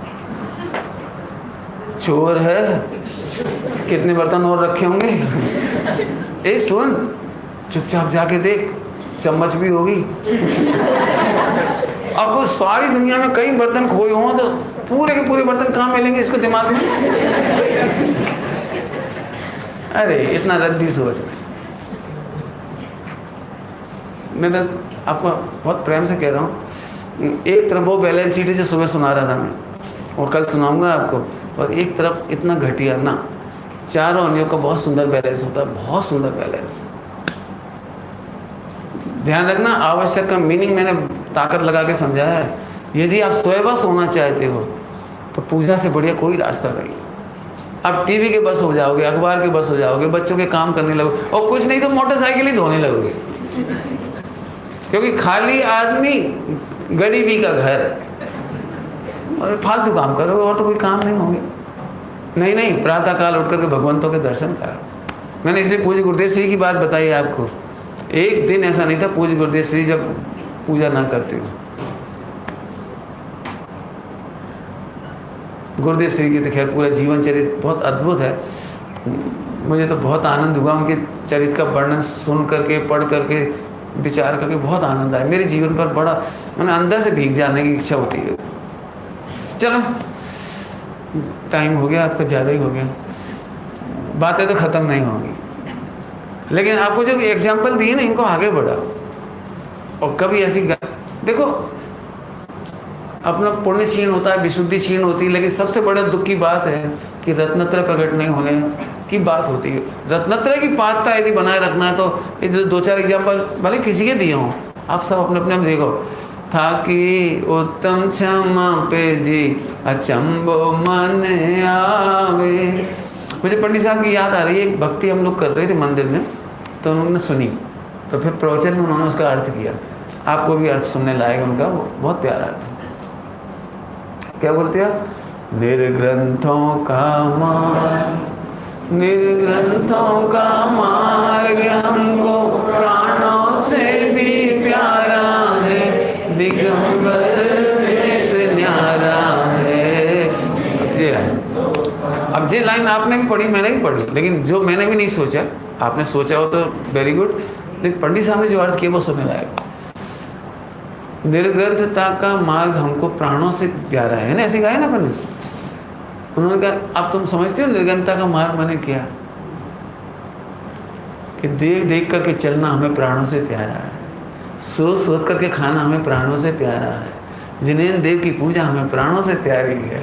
चोर है, कितने बर्तन और रखे होंगे। ए सुन, चुपचाप जाके देख, चम्मच भी होगी। अब सारी दुनिया में कई बर्तन खोए हों तो पूरे के पूरे बर्तन कहाँ मिलेंगे इसको दिमाग में। अरे इतना रद्दी सोच। मैं तो आपको बहुत प्रेम से कह रहा हूँ, एक तरफ वो बैलेंस शीट है जो सुबह सुना रहा था मैं, और कल सुनाऊंगा आपको, और एक तरफ इतना घटिया ना, चारों अंगों का बहुत सुंदर बैलेंस होता है, बहुत सुंदर बैलेंस। ध्यान रखना, आवश्यक का मीनिंग मैंने ताकत लगा के समझाया है। यदि आप स्वयं होना चाहते हो तो पूजा से बढ़िया कोई रास्ता नहीं। आप टीवी के बस हो जाओगे, अखबार के बस हो जाओगे, बच्चों के काम करने लगोगे, और कुछ नहीं तो मोटरसाइकिल ही धोने लगोगे, क्योंकि खाली आदमी गरीबी का घर, और फालतू काम करोगे और तो कोई काम नहीं होंगे। नहीं, प्रातःकाल उठ करके भगवंतों के दर्शन करा। मैंने इसलिए पूज्य गुरुदेव श्री की बात बताई है आपको। एक दिन ऐसा नहीं था पूज्य गुरुदेव श्री जब पूजा ना करते हो। गुरुदेव श्री की तो खैर पूरा जीवन चरित्र बहुत अद्भुत है। मुझे तो बहुत आनंद हुआ उनके चरित्र का वर्णन सुन करके, पढ़ करके, विचार करके बहुत आनंद आया। मेरे जीवन पर बड़ा, मैंने अंदर से भीग जाने की इच्छा होती है। चलो टाइम हो गया आपका, ज़्यादा ही हो गया, बातें तो ख़त्म नहीं होंगी, लेकिन आपको जो एग्जाम्पल दिए ना, इनको आगे बढ़ाओ। और कभी ऐसी देखो, अपना पुण्य क्षीण होता है, विशुद्धि क्षीण होती है, लेकिन सबसे बड़ा दुख की बात है कि रत्नत्रय प्रकट नहीं होने की बात होती है। रत्नत्रय की पात्रता यदि बनाए रखना है तो ये जो 2-4 एग्जाम्पल भले किसी के दिए हों, आप सब अपने अपने में देखो। था कि उत्तम क्षमा पे जी अचंबो मन आवे। मुझे पंडित साहब की याद आ रही है, एक भक्ति हम लोग कर रहे थे मंदिर में, तो उन्होंने सुनी, तो फिर प्रवचन में उन्होंने उसका अर्थ किया। आपको भी अर्थ सुनने लायक उनका, वो बहुत प्यारा अर्थ। क्या बोलते हैं? निर्ग्रंथों का मार्ग, निर्ग्रंथों का मार्ग हमको प्राणों से भी प्यारा है, दिगंबर से न्यारा है। अब ये लाइन आपने भी पढ़ी, मैंने भी पढ़ी, लेकिन जो मैंने भी नहीं सोचा, आपने सोचा हो तो वेरी गुड, लेकिन पंडित साहब ने जो अर्थ किया वो सुनने लायक। निर्ग्रंथता का मार्ग हमको प्राणों से प्यारा है ना, ऐसे गाया ना पंडित। उन्होंने कहा अब तुम समझते हो निर्ग्रंथता का मार्ग मैंने क्या, कि देख देख करके चलना हमें प्राणों से प्यारा है, सोच सोच करके खाना हमें प्राणों से प्यारा है, जिनेन्द्र देव की पूजा हमें प्राणों से प्यारी है,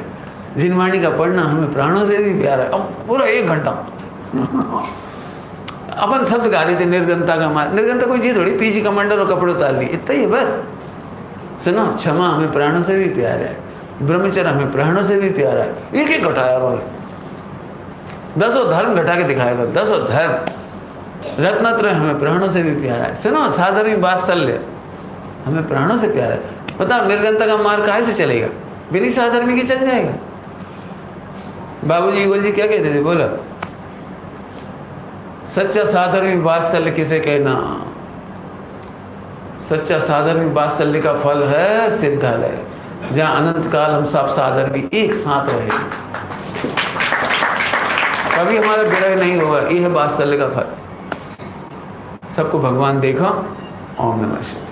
जिनवाणी का पढ़ना हमें प्राणों से भी प्यारा है। अब पूरा 1 घंटा अपन शब्द गा देते, निर्गनता का मार्ग। निर्गनता कोई चीज़ थोड़ी, पीछे कमांडर और कपड़े उतार ली, इतना ही है बस। सुनो, क्षमा हमें प्राणों से भी प्यारा है, ब्रह्मचर्य हमें प्राणों से भी प्यारा है। एक एक घटाया उन्होंने, 10 धर्म घटा के दिखाएगा, 10 धर्म। रत्नत्रय हमें प्राणों से भी प्यारा है। सुनो, साधर्मी वात्सल्य हमें प्राणों से प्यारा है। बताओ निर्गनता का मार्ग काहे से चलेगा? बिना साधर्मी के चल जाएगा। बाबूजी गोल जी क्या कहते थे, बोला सच्चा साधर्मी वात्सल्य किसे कहना? सच्चा साधर्मी वात्सल्य का फल है सिद्धालय, जहाँ अनंत काल हम सब साधर्मी एक साथ रहे, कभी हमारा विरह नहीं होगा। ये है वात्सल्य का फल। सबको भगवान देखो। ओम नमः शिवाय।